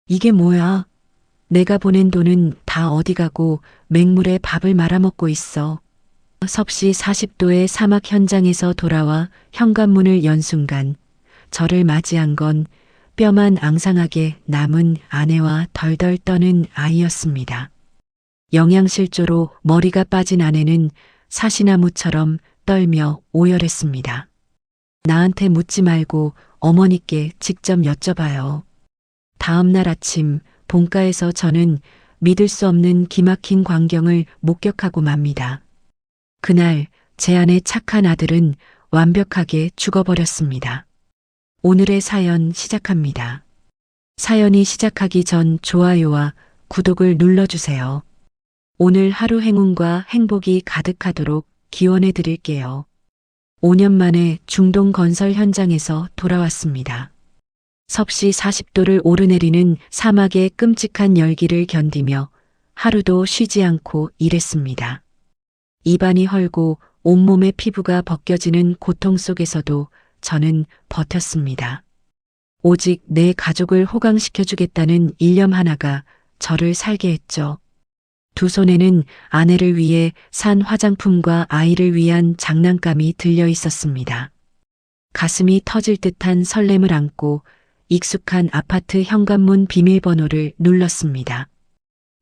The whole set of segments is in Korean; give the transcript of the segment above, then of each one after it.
이게 뭐야? 내가 보낸 돈은 다 어디 가고 맹물에 밥을 말아먹고 있어. 섭씨 40도의 사막 현장에서 돌아와 현관문을 연 순간 저를 맞이한 건 뼈만 앙상하게 남은 아내와 덜덜 떠는 아이였습니다. 영양실조로 머리가 빠진 아내는 사시나무처럼 떨며 오열했습니다. 나한테 묻지 말고 어머니께 직접 여쭤봐요. 다음 날 아침 본가에서 저는 믿을 수 없는 기막힌 광경을 목격하고 맙니다. 그날 제 아내 착한 아들은 완벽하게 죽어버렸습니다. 오늘의 사연 시작합니다. 사연이 시작하기 전 좋아요와 구독을 눌러주세요. 오늘 하루 행운과 행복이 가득하도록 기원해 드릴게요. 5년 만에 중동 건설 현장에서 돌아왔습니다. 섭씨 40도를 오르내리는 사막의 끔찍한 열기를 견디며 하루도 쉬지 않고 일했습니다. 입안이 헐고 온몸의 피부가 벗겨지는 고통 속에서도 저는 버텼습니다. 오직 내 가족을 호강시켜주겠다는 일념 하나가 저를 살게 했죠. 두 손에는 아내를 위해 산 화장품과 아이를 위한 장난감이 들려 있었습니다. 가슴이 터질 듯한 설렘을 안고 익숙한 아파트 현관문 비밀번호를 눌렀습니다.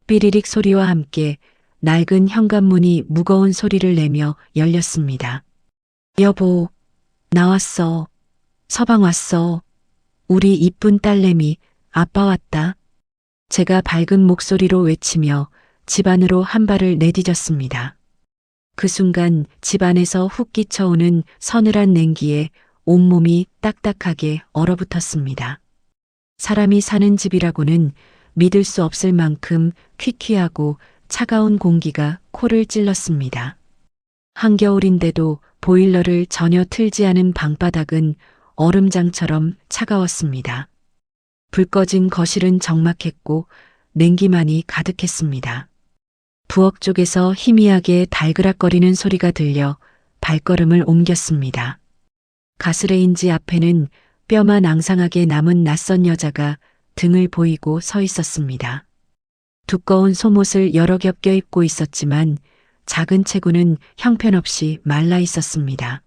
삐리릭 소리와 함께 낡은 현관문이 무거운 소리를 내며 열렸습니다. 여보, 나왔어. 서방 왔어. 우리 이쁜 딸내미, 아빠 왔다. 제가 밝은 목소리로 외치며 집 안으로 한 발을 내디뎠습니다. 그 순간 집 안에서 훅 끼쳐오는 서늘한 냉기에 온몸이 딱딱하게 얼어붙었습니다. 사람이 사는 집이라고는 믿을 수 없을 만큼 퀴퀴하고 차가운 공기가 코를 찔렀습니다. 한겨울인데도 보일러를 전혀 틀지 않은 방바닥은 얼음장처럼 차가웠습니다. 불 꺼진 거실은 적막했고 냉기만이 가득했습니다. 부엌 쪽에서 희미하게 달그락거리는 소리가 들려 발걸음을 옮겼습니다. 가스레인지 앞에는 뼈만 앙상하게 남은 낯선 여자가 등을 보이고 서 있었습니다. 두꺼운 속옷을 여러 겹 껴입고 있었지만 작은 체구는 형편없이 말라 있었습니다.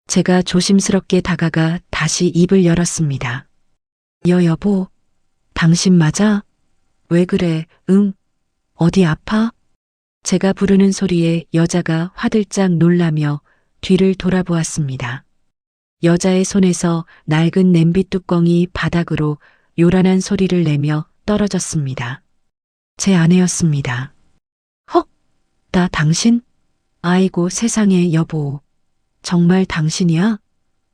제가 조심스럽게 다가가 다시 입을 열었습니다. 여보, 당신 맞아? 왜 그래? 응? 어디 아파? 제가 부르는 소리에 여자가 화들짝 놀라며 뒤를 돌아보았습니다. 여자의 손에서 낡은 냄비 뚜껑이 바닥으로 요란한 소리를 내며 떨어졌습니다. 제 아내였습니다. 헉! 나 당신? 아이고 세상에 여보. 정말 당신이야?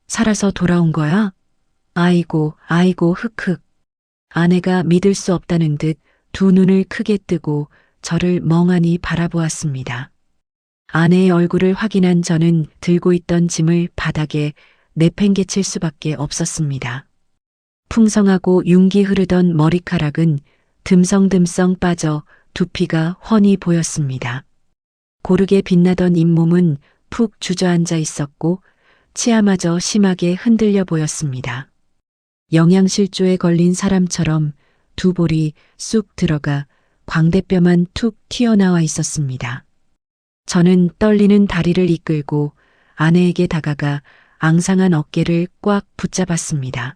살아서 돌아온 거야? 아이고 흑흑. 아내가 믿을 수 없다는 듯 두 눈을 크게 뜨고 저를 멍하니 바라보았습니다. 아내의 얼굴을 확인한 저는 들고 있던 짐을 바닥에 내팽개칠 수밖에 없었습니다. 풍성하고 윤기 흐르던 머리카락은 듬성듬성 빠져 두피가 훤히 보였습니다. 고르게 빛나던 잇몸은 푹 주저앉아 있었고 치아마저 심하게 흔들려 보였습니다. 영양실조에 걸린 사람처럼 두 볼이 쑥 들어가 광대뼈만 툭 튀어나와 있었습니다. 저는 떨리는 다리를 이끌고 아내에게 다가가 앙상한 어깨를 꽉 붙잡았습니다.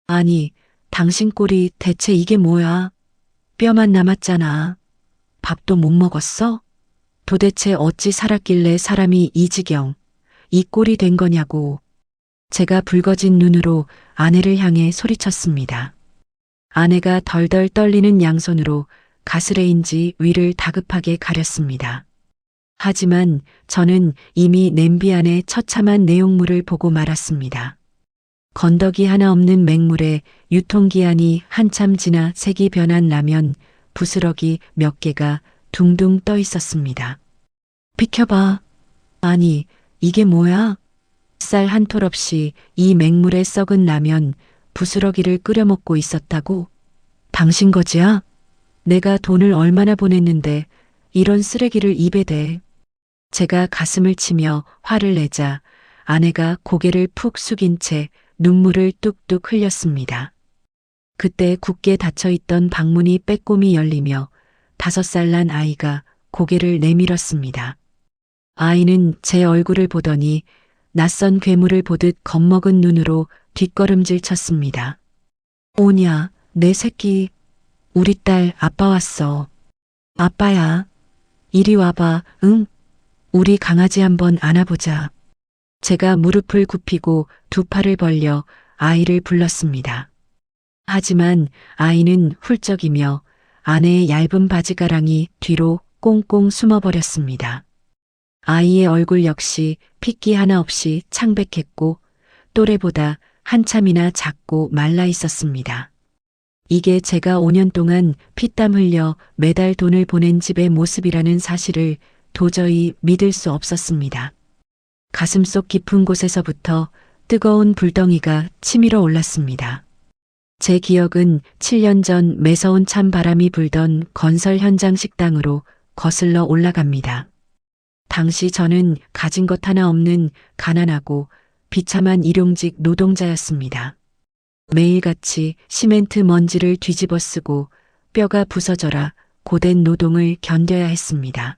아니, 당신 꼴이 대체 이게 뭐야? 뼈만 남았잖아. 밥도 못 먹었어? 도대체 어찌 살았길래 사람이 이 지경, 이 꼴이 된 거냐고. 제가 붉어진 눈으로 아내를 향해 소리쳤습니다. 아내가 덜덜 떨리는 양손으로 가스레인지 위를 다급하게 가렸습니다. 하지만 저는 이미 냄비 안에 처참한 내용물을 보고 말았습니다. 건더기 하나 없는 맹물에 유통기한이 한참 지나 색이 변한 라면, 부스러기 몇 개가 둥둥 떠 있었습니다. 비켜봐. 아니, 이게 뭐야? 쌀 한 톨 없이 이 맹물에 썩은 라면, 부스러기를 끓여 먹고 있었다고? 당신 거지야? 내가 돈을 얼마나 보냈는데 이런 쓰레기를 입에 대. 제가 가슴을 치며 화를 내자 아내가 고개를 푹 숙인 채 눈물을 뚝뚝 흘렸습니다. 그때 굳게 닫혀있던 방문이 빼꼼히 열리며 5살 난 아이가 고개를 내밀었습니다. 아이는 제 얼굴을 보더니 낯선 괴물을 보듯 겁먹은 눈으로 뒷걸음질 쳤습니다. 오냐, 내 새끼. 우리 딸 아빠 왔어. 아빠야. 이리 와봐, 응? 우리 강아지 한번 안아보자. 제가 무릎을 굽히고 두 팔을 벌려 아이를 불렀습니다. 하지만 아이는 훌쩍이며 아내의 얇은 바지가랑이 뒤로 꽁꽁 숨어버렸습니다. 아이의 얼굴 역시 핏기 하나 없이 창백했고 또래보다 한참이나 작고 말라 있었습니다. 이게 제가 5년 동안 피땀 흘려 매달 돈을 보낸 집의 모습이라는 사실을 도저히 믿을 수 없었습니다. 가슴속 깊은 곳에서부터 뜨거운 불덩이가 치밀어 올랐습니다. 제 기억은 7년 전 매서운 찬바람이 불던 건설 현장 식당으로 거슬러 올라갑니다. 당시 저는 가진 것 하나 없는 가난하고 비참한 일용직 노동자였습니다. 매일같이 시멘트 먼지를 뒤집어 쓰고 뼈가 부서져라 고된 노동을 견뎌야 했습니다.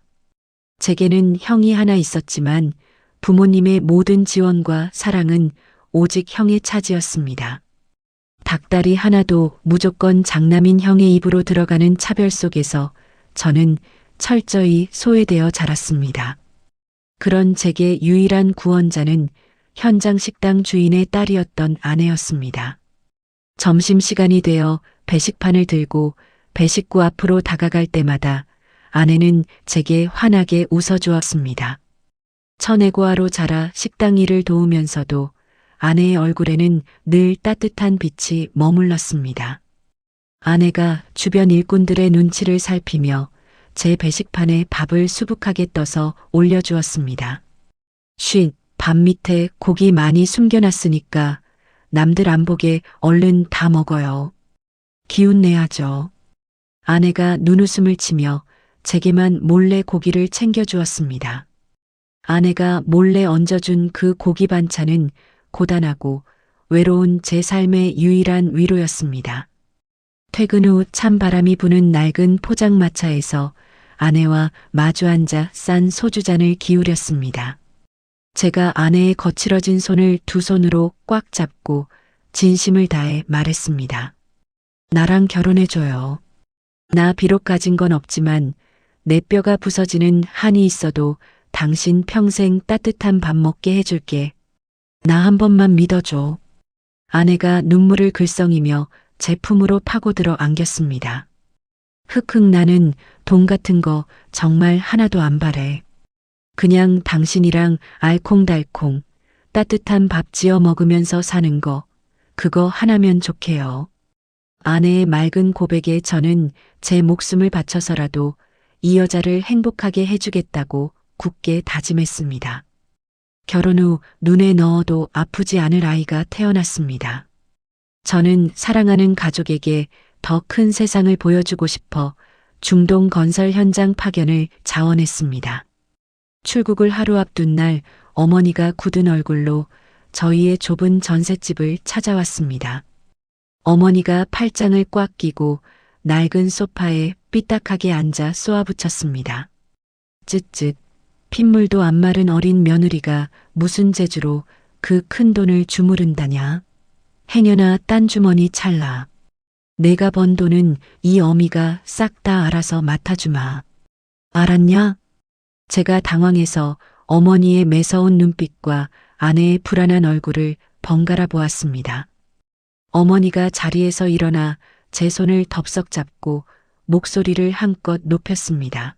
제게는 형이 하나 있었지만 부모님의 모든 지원과 사랑은 오직 형의 차지였습니다. 닭다리 하나도 무조건 장남인 형의 입으로 들어가는 차별 속에서 저는 철저히 소외되어 자랐습니다. 그런 제게 유일한 구원자는 현장 식당 주인의 딸이었던 아내였습니다. 점심시간이 되어 배식판을 들고 배식구 앞으로 다가갈 때마다 아내는 제게 환하게 웃어주었습니다. 처내고아로 자라 식당 일을 도우면서도 아내의 얼굴에는 늘 따뜻한 빛이 머물렀습니다. 아내가 주변 일꾼들의 눈치를 살피며 제 배식판에 밥을 수북하게 떠서 올려주었습니다. 쉿, 밥 밑에 고기 많이 숨겨놨으니까 남들 안 보게 얼른 다 먹어요. 기운 내야죠. 아내가 눈웃음을 치며 제게만 몰래 고기를 챙겨주었습니다. 아내가 몰래 얹어준 그 고기 반찬은 고단하고 외로운 제 삶의 유일한 위로였습니다. 퇴근 후 찬바람이 부는 낡은 포장마차에서 아내와 마주 앉아 싼 소주잔을 기울였습니다. 제가 아내의 거칠어진 손을 두 손으로 꽉 잡고 진심을 다해 말했습니다. 나랑 결혼해줘요. 나 비록 가진 건 없지만 내 뼈가 부서지는 한이 있어도 당신 평생 따뜻한 밥 먹게 해줄게. 나 한 번만 믿어줘. 아내가 눈물을 글썽이며 제 품으로 파고들어 안겼습니다. 흑흑 나는 돈 같은 거 정말 하나도 안 바래. 그냥 당신이랑 알콩달콩 따뜻한 밥 지어 먹으면서 사는 거 그거 하나면 좋게요. 아내의 맑은 고백에 저는 제 목숨을 바쳐서라도 이 여자를 행복하게 해주겠다고 굳게 다짐했습니다. 결혼 후 눈에 넣어도 아프지 않을 아이가 태어났습니다. 저는 사랑하는 가족에게 더 큰 세상을 보여주고 싶어 중동 건설 현장 파견을 자원했습니다. 출국을 하루 앞둔 날 어머니가 굳은 얼굴로 저희의 좁은 전셋집을 찾아왔습니다. 어머니가 팔짱을 꽉 끼고 낡은 소파에 삐딱하게 앉아 쏘아붙였습니다. 쯧쯧, 핏물도 안 마른 어린 며느리가 무슨 재주로 그 큰 돈을 주무른다냐. 행여나 딴 주머니 찰라. 내가 번 돈은 이 어미가 싹 다 알아서 맡아주마. 알았냐? 제가 당황해서 어머니의 매서운 눈빛과 아내의 불안한 얼굴을 번갈아 보았습니다. 어머니가 자리에서 일어나 제 손을 덥석 잡고 목소리를 한껏 높였습니다.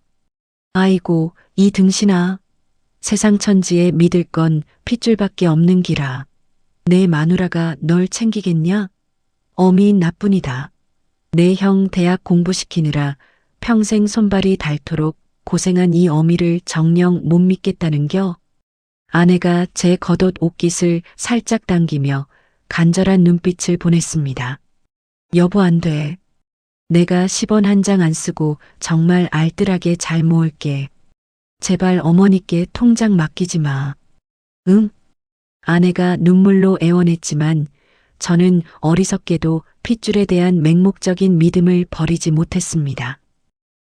아이고, 이 등신아. 세상 천지에 믿을 건 핏줄밖에 없는 기라. 내 마누라가 널 챙기겠냐? 어미 나뿐이다. 내 형 대학 공부시키느라 평생 손발이 닳도록 고생한 이 어미를 정녕 못 믿겠다는겨? 아내가 제 겉옷 옷깃을 살짝 당기며 간절한 눈빛을 보냈습니다. 여보 안 돼. 내가 10원 한 장 안 쓰고 정말 알뜰하게 잘 모을게. 제발 어머니께 통장 맡기지 마. 응? 아내가 눈물로 애원했지만 저는 어리석게도 핏줄에 대한 맹목적인 믿음을 버리지 못했습니다.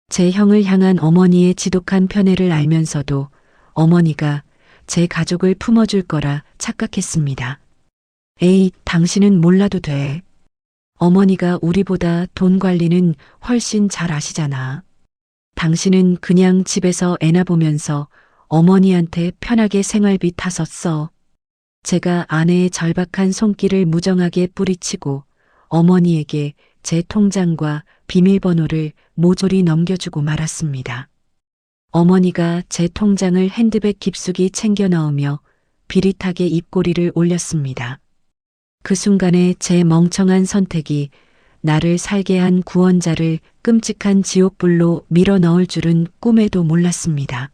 제 형을 향한 어머니의 지독한 편애를 알면서도 어머니가 제 가족을 품어줄 거라 착각했습니다. 에이, 당신은 몰라도 돼. 어머니가 우리보다 돈 관리는 훨씬 잘 아시잖아. 당신은 그냥 집에서 애나 보면서 어머니한테 편하게 생활비 타서 써. 제가 아내의 절박한 손길을 무정하게 뿌리치고 어머니에게 제 통장과 비밀번호를 모조리 넘겨주고 말았습니다. 어머니가 제 통장을 핸드백 깊숙이 챙겨 넣으며 비릿하게 입꼬리를 올렸습니다. 그 순간에 제 멍청한 선택이 나를 살게 한 구원자를 끔찍한 지옥불로 밀어 넣을 줄은 꿈에도 몰랐습니다.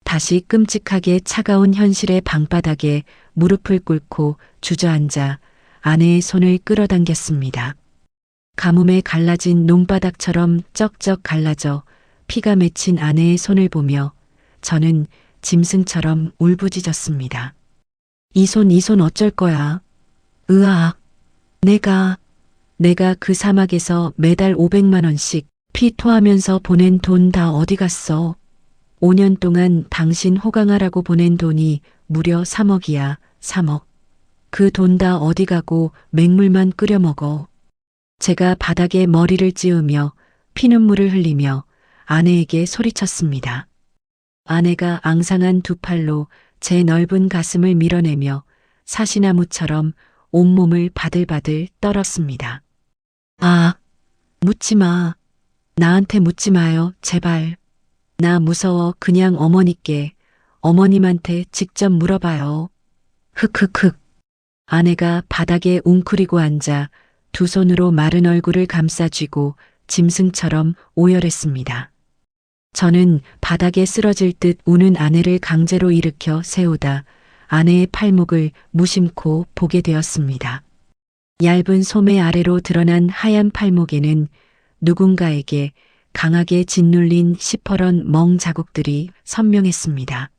다시 끔찍하게 차가운 현실의 방바닥에 무릎을 꿇고 주저앉아 아내의 손을 끌어당겼습니다. 가뭄에 갈라진 논바닥처럼 쩍쩍 갈라져 피가 맺힌 아내의 손을 보며 저는 짐승처럼 울부짖었습니다. 이 손 어쩔 거야? 으악, 내가 그 사막에서 매달 500만 원씩 피 토하면서 보낸 돈 다 어디 갔어? 5년 동안 당신 호강하라고 보낸 돈이 무려 3억이야, 3억. 그 돈 다 어디 가고 맹물만 끓여 먹어. 제가 바닥에 머리를 찌우며 피눈물을 흘리며 아내에게 소리쳤습니다. 아내가 앙상한 두 팔로 제 넓은 가슴을 밀어내며 사시나무처럼 온몸을 바들바들 떨었습니다. 아, 묻지 마. 나한테 묻지 마요, 제발. 나 무서워. 그냥 어머님한테 직접 물어봐요. 흑흑흑. 아내가 바닥에 웅크리고 앉아 두 손으로 마른 얼굴을 감싸쥐고 짐승처럼 오열했습니다. 저는 바닥에 쓰러질 듯 우는 아내를 강제로 일으켜 세우다 아내의 팔목을 무심코 보게 되었습니다. 얇은 소매 아래로 드러난 하얀 팔목에는 누군가에게 강하게 짓눌린 시퍼런 멍 자국들이 선명했습니다.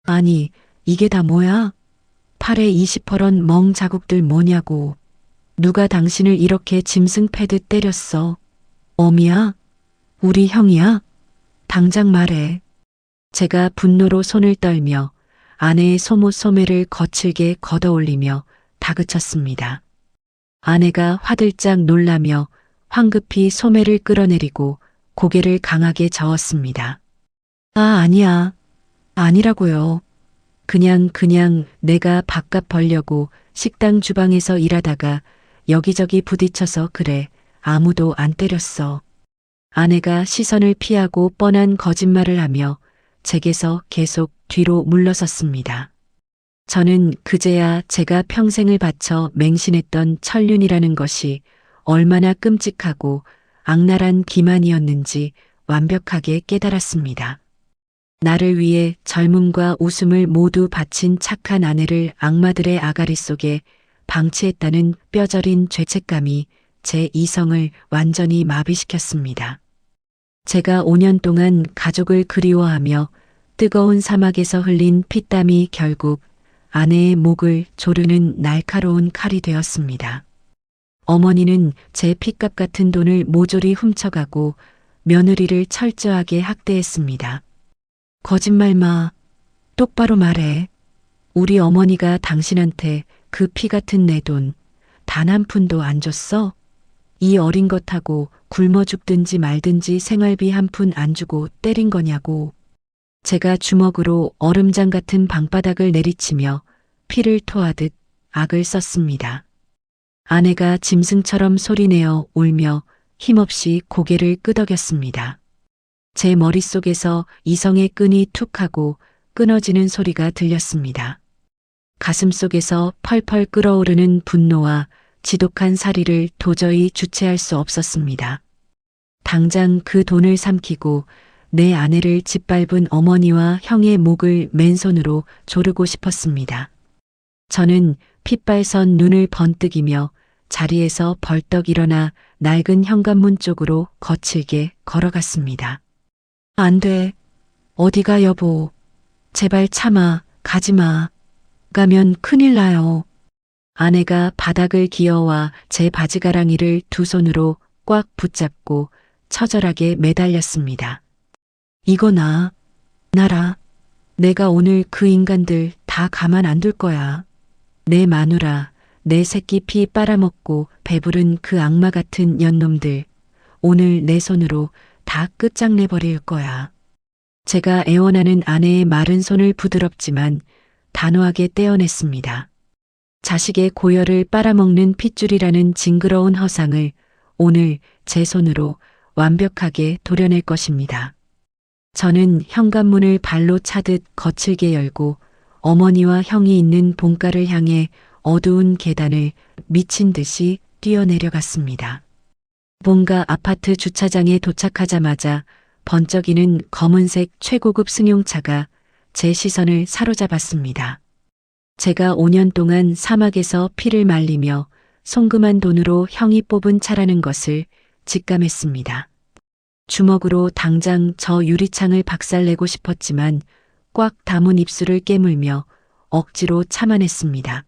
아니, 이게 다 뭐야? 팔에 이 시퍼런 멍 자국들 뭐냐고. 누가 당신을 이렇게 짐승 패듯 때렸어? 어미야? 우리 형이야? 당장 말해. 제가 분노로 손을 떨며 아내의 소모 소매를 거칠게 걷어올리며 다그쳤습니다. 아내가 화들짝 놀라며 황급히 소매를 끌어내리고 고개를 강하게 저었습니다. 아, 아니야. 아니라고요. 그냥 내가 밥값 벌려고 식당 주방에서 일하다가 여기저기 부딪혀서 그래. 아무도 안 때렸어. 아내가 시선을 피하고 뻔한 거짓말을 하며 제게서 계속 뒤로 물러섰습니다. 저는 그제야 제가 평생을 바쳐 맹신했던 천륜이라는 것이 얼마나 끔찍하고 악랄한 기만이었는지 완벽하게 깨달았습니다. 나를 위해 젊음과 웃음을 모두 바친 착한 아내를 악마들의 아가리 속에 방치했다는 뼈저린 죄책감이 제 이성을 완전히 마비시켰습니다. 제가 5년 동안 가족을 그리워하며 뜨거운 사막에서 흘린 피땀이 결국 아내의 목을 조르는 날카로운 칼이 되었습니다. 어머니는 제 핏값 같은 돈을 모조리 훔쳐가고 며느리를 철저하게 학대했습니다. 거짓말 마. 똑바로 말해. 우리 어머니가 당신한테 그 피 같은 내 돈 단 한 푼도 안 줬어? 이 어린 것하고 굶어 죽든지 말든지 생활비 한 푼 안 주고 때린 거냐고. 제가 주먹으로 얼음장 같은 방바닥을 내리치며 피를 토하듯 악을 썼습니다. 아내가 짐승처럼 소리내어 울며 힘없이 고개를 끄덕였습니다. 제 머릿속에서 이성의 끈이 툭 하고 끊어지는 소리가 들렸습니다. 가슴속에서 펄펄 끓어오르는 분노와 지독한 살이를 도저히 주체할 수 없었습니다. 당장 그 돈을 삼키고 내 아내를 짓밟은 어머니와 형의 목을 맨손으로 조르고 싶었습니다. 저는 핏발선 눈을 번뜩이며 자리에서 벌떡 일어나 낡은 현관문 쪽으로 거칠게 걸어갔습니다. 안 돼. 어디가 여보. 제발 참아. 가지마. 가면 큰일 나요. 아내가 바닥을 기어와 제 바지가랑이를 두 손으로 꽉 붙잡고 처절하게 매달렸습니다. 이거 나라. 내가 오늘 그 인간들 다 가만 안 둘 거야. 내 마누라, 내 새끼 피 빨아먹고 배부른 그 악마 같은 년놈들. 오늘 내 손으로 다 끝장내버릴 거야. 제가 애원하는 아내의 마른 손을 부드럽지만 단호하게 떼어냈습니다. 자식의 고열을 빨아먹는 핏줄이라는 징그러운 허상을 오늘 제 손으로 완벽하게 도려낼 것입니다. 저는 현관문을 발로 차듯 거칠게 열고 어머니와 형이 있는 본가를 향해 어두운 계단을 미친 듯이 뛰어내려갔습니다. 본가 아파트 주차장에 도착하자마자 번쩍이는 검은색 최고급 승용차가 제 시선을 사로잡았습니다. 제가 5년 동안 사막에서 피를 말리며 송금한 돈으로 형이 뽑은 차라는 것을 직감했습니다. 주먹으로 당장 저 유리창을 박살내고 싶었지만 꽉 다문 입술을 깨물며 억지로 참아냈습니다.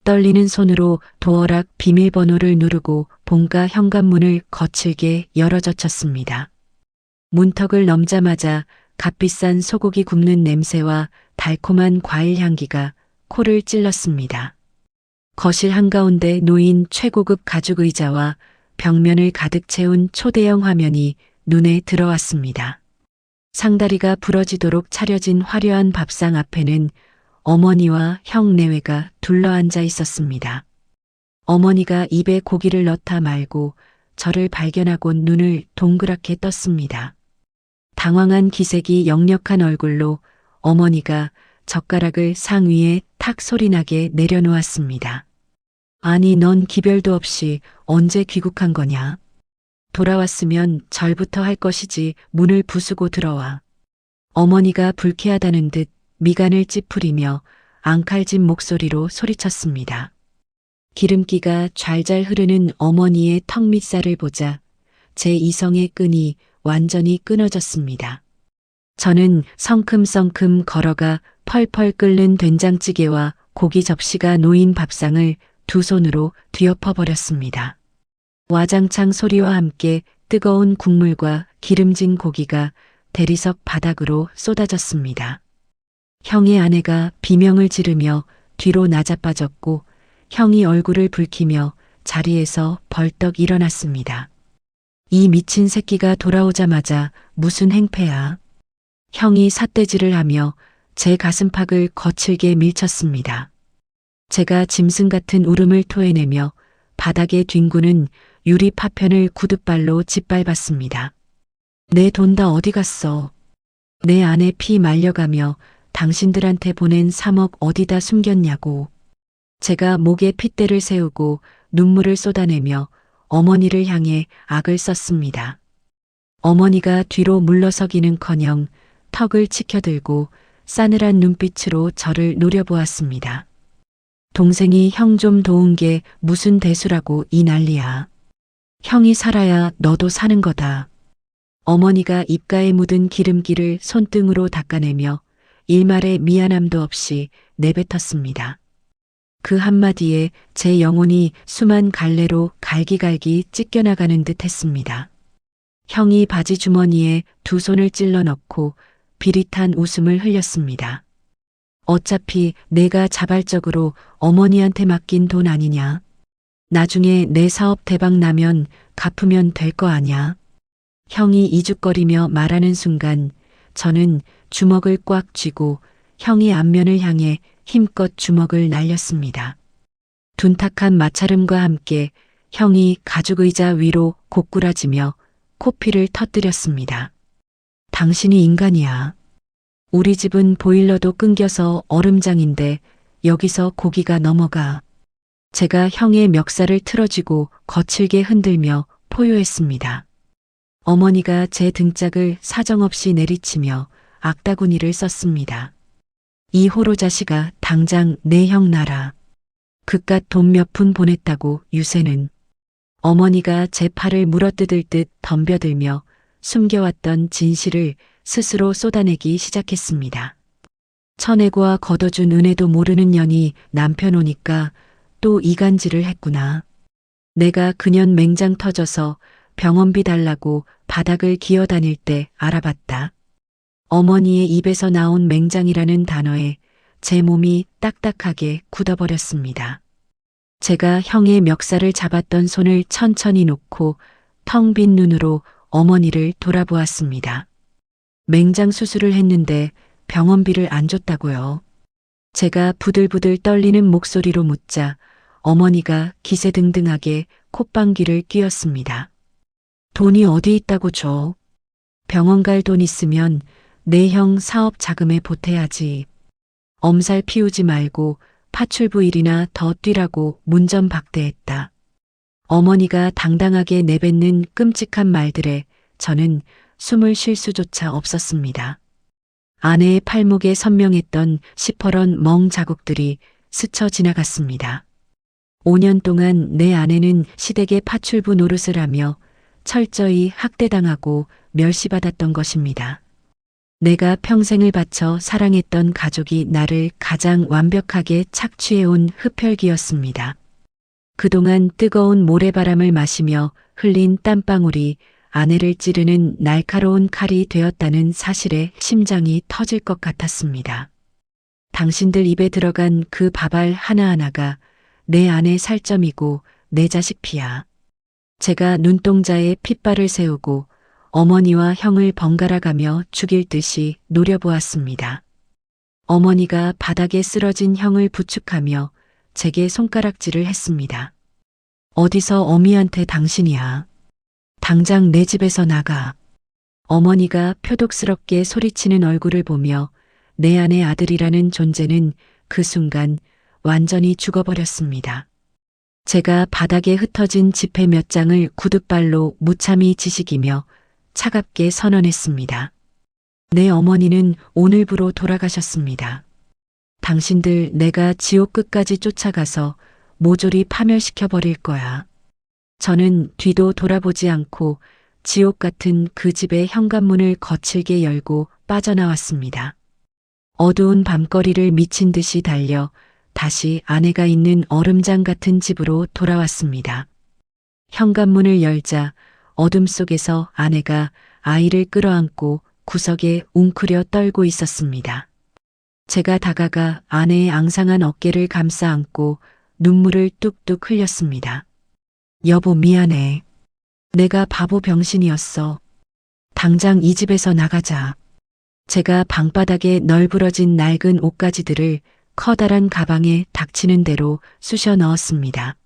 떨리는 손으로 도어락 비밀번호를 누르고 본가 현관문을 거칠게 열어젖혔습니다. 문턱을 넘자마자 값비싼 소고기 굽는 냄새와 달콤한 과일 향기가 코를 찔렀습니다. 거실 한가운데 놓인 최고급 가죽 의자와 벽면을 가득 채운 초대형 화면이 눈에 들어왔습니다. 상다리가 부러지도록 차려진 화려한 밥상 앞에는 어머니와 형 내외가 둘러앉아 있었습니다. 어머니가 입에 고기를 넣다 말고 저를 발견하곤 눈을 동그랗게 떴습니다. 당황한 기색이 역력한 얼굴로 어머니가 젓가락을 상 위에 탁 소리나게 내려놓았습니다. 아니 넌 기별도 없이 언제 귀국한 거냐? 돌아왔으면 절부터 할 것이지 문을 부수고 들어와. 어머니가 불쾌하다는 듯 미간을 찌푸리며 앙칼진 목소리로 소리쳤습니다. 기름기가 좔좔 흐르는 어머니의 턱 밑살을 보자 제 이성의 끈이 완전히 끊어졌습니다. 저는 성큼성큼 걸어가 펄펄 끓는 된장찌개와 고기 접시가 놓인 밥상을 두 손으로 뒤엎어버렸습니다. 와장창 소리와 함께 뜨거운 국물과 기름진 고기가 대리석 바닥으로 쏟아졌습니다. 형의 아내가 비명을 지르며 뒤로 나자빠졌고 형이 얼굴을 붉히며 자리에서 벌떡 일어났습니다. 이 미친 새끼가 돌아오자마자 무슨 행패야. 형이 삿대질을 하며 제 가슴팍을 거칠게 밀쳤습니다. 제가 짐승 같은 울음을 토해내며 바닥에 뒹구는 유리 파편을 구둣발로 짓밟았습니다. 내 돈 다 어디 갔어? 내 아내 피 말려가며 당신들한테 보낸 3억 어디다 숨겼냐고. 제가 목에 핏대를 세우고 눈물을 쏟아내며 어머니를 향해 악을 썼습니다. 어머니가 뒤로 물러서기는커녕 턱을 치켜들고 싸늘한 눈빛으로 저를 노려보았습니다. 동생이 형 좀 도운 게 무슨 대수라고 이 난리야. 형이 살아야 너도 사는 거다. 어머니가 입가에 묻은 기름기를 손등으로 닦아내며 일말의 미안함도 없이 내뱉었습니다. 그 한마디에 제 영혼이 수만 갈래로 갈기갈기 찢겨나가는 듯 했습니다. 형이 바지 주머니에 두 손을 찔러 넣고 비릿한 웃음을 흘렸습니다. 어차피 내가 자발적으로 어머니한테 맡긴 돈 아니냐. 나중에 내 사업 대박 나면 갚으면 될 거 아냐. 형이 이죽거리며 말하는 순간 저는 주먹을 꽉 쥐고 형이 앞면을 향해 힘껏 주먹을 날렸습니다. 둔탁한 마찰음과 함께 형이 가죽 의자 위로 고꾸라지며 코피를 터뜨렸습니다. 당신이 인간이야. 우리 집은 보일러도 끊겨서 얼음장인데 여기서 고기가 넘어가. 제가 형의 멱살을 틀어쥐고 거칠게 흔들며 포효했습니다. 어머니가 제 등짝을 사정없이 내리치며 악다구니를 썼습니다. 이 호로 자식아 당장 내 형 놔라. 그깟 돈 몇 푼 보냈다고 유세는. 어머니가 제 팔을 물어뜯을 듯 덤벼들며 숨겨왔던 진실을 스스로 쏟아내기 시작했습니다. 쳐내고와 걷어준 은혜도 모르는 년이 남편 오니까 또 이간질을 했구나. 내가 그년 맹장 터져서 병원비 달라고 바닥을 기어다닐 때 알아봤다. 어머니의 입에서 나온 맹장이라는 단어에 제 몸이 딱딱하게 굳어버렸습니다. 제가 형의 멱살을 잡았던 손을 천천히 놓고 텅 빈 눈으로 어머니를 돌아보았습니다. 맹장 수술을 했는데 병원비를 안 줬다고요. 제가 부들부들 떨리는 목소리로 묻자 어머니가 기세등등하게 콧방귀를 뀌었습니다. 돈이 어디 있다고 줘. 병원 갈 돈 있으면 내 형 사업 자금에 보태야지. 엄살 피우지 말고 파출부 일이나 더 뛰라고 문전박대했다. 어머니가 당당하게 내뱉는 끔찍한 말들에 저는 숨을 쉴 수조차 없었습니다. 아내의 팔목에 선명했던 시퍼런 멍 자국들이 스쳐 지나갔습니다. 5년 동안 내 아내는 시댁의 파출부 노릇을 하며 철저히 학대당하고 멸시받았던 것입니다. 내가 평생을 바쳐 사랑했던 가족이 나를 가장 완벽하게 착취해온 흡혈귀였습니다. 그동안 뜨거운 모래바람을 마시며 흘린 땀방울이 아내를 찌르는 날카로운 칼이 되었다는 사실에 심장이 터질 것 같았습니다. 당신들 입에 들어간 그 밥알 하나하나가 내 아내 살점이고 내 자식 피야. 제가 눈동자에 핏발을 세우고 어머니와 형을 번갈아 가며 죽일 듯이 노려보았습니다. 어머니가 바닥에 쓰러진 형을 부축하며 제게 손가락질을 했습니다. 어디서 어미한테 당신이야. 당장 내 집에서 나가. 어머니가 표독스럽게 소리치는 얼굴을 보며 내 안의 아들이라는 존재는 그 순간 완전히 죽어버렸습니다. 제가 바닥에 흩어진 지폐 몇 장을 구둣발로 무참히 지식이며 차갑게 선언했습니다. 내 어머니는 오늘부로 돌아가셨습니다. 당신들 내가 지옥 끝까지 쫓아가서 모조리 파멸시켜 버릴 거야. 저는 뒤도 돌아보지 않고 지옥 같은 그 집의 현관문을 거칠게 열고 빠져나왔습니다. 어두운 밤거리를 미친 듯이 달려 다시 아내가 있는 얼음장 같은 집으로 돌아왔습니다. 현관문을 열자 어둠 속에서 아내가 아이를 끌어안고 구석에 웅크려 떨고 있었습니다. 제가 다가가 아내의 앙상한 어깨를 감싸 안고 눈물을 뚝뚝 흘렸습니다. 여보 미안해. 내가 바보 병신이었어. 당장 이 집에서 나가자. 제가 방바닥에 널브러진 낡은 옷가지들을 커다란 가방에 닥치는 대로 쑤셔 넣었습니다.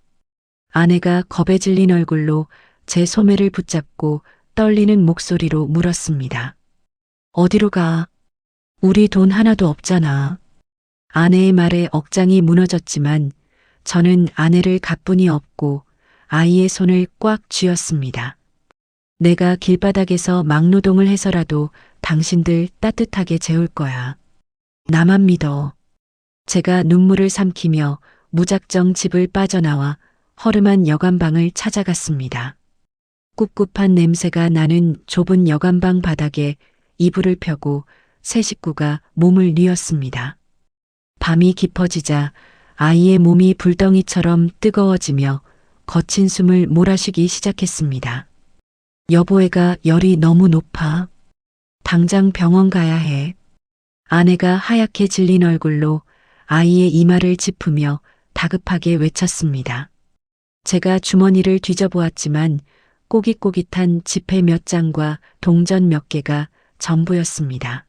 아내가 겁에 질린 얼굴로 제 소매를 붙잡고 떨리는 목소리로 물었습니다. 어디로 가? 우리 돈 하나도 없잖아. 아내의 말에 억장이 무너졌지만 저는 아내를 가뿐히 업고 아이의 손을 꽉 쥐었습니다. 내가 길바닥에서 막노동을 해서라도 당신들 따뜻하게 재울 거야. 나만 믿어. 제가 눈물을 삼키며 무작정 집을 빠져나와 허름한 여관방을 찾아갔습니다. 꿉꿉한 냄새가 나는 좁은 여관방 바닥에 이불을 펴고 세 식구가 몸을 뉘었습니다. 밤이 깊어지자 아이의 몸이 불덩이처럼 뜨거워지며 거친 숨을 몰아쉬기 시작했습니다. 여보애가 열이 너무 높아. 당장 병원 가야 해. 아내가 하얗게 질린 얼굴로 아이의 이마를 짚으며 다급하게 외쳤습니다. 제가 주머니를 뒤져보았지만 꼬깃꼬깃한 지폐 몇 장과 동전 몇 개가 전부였습니다.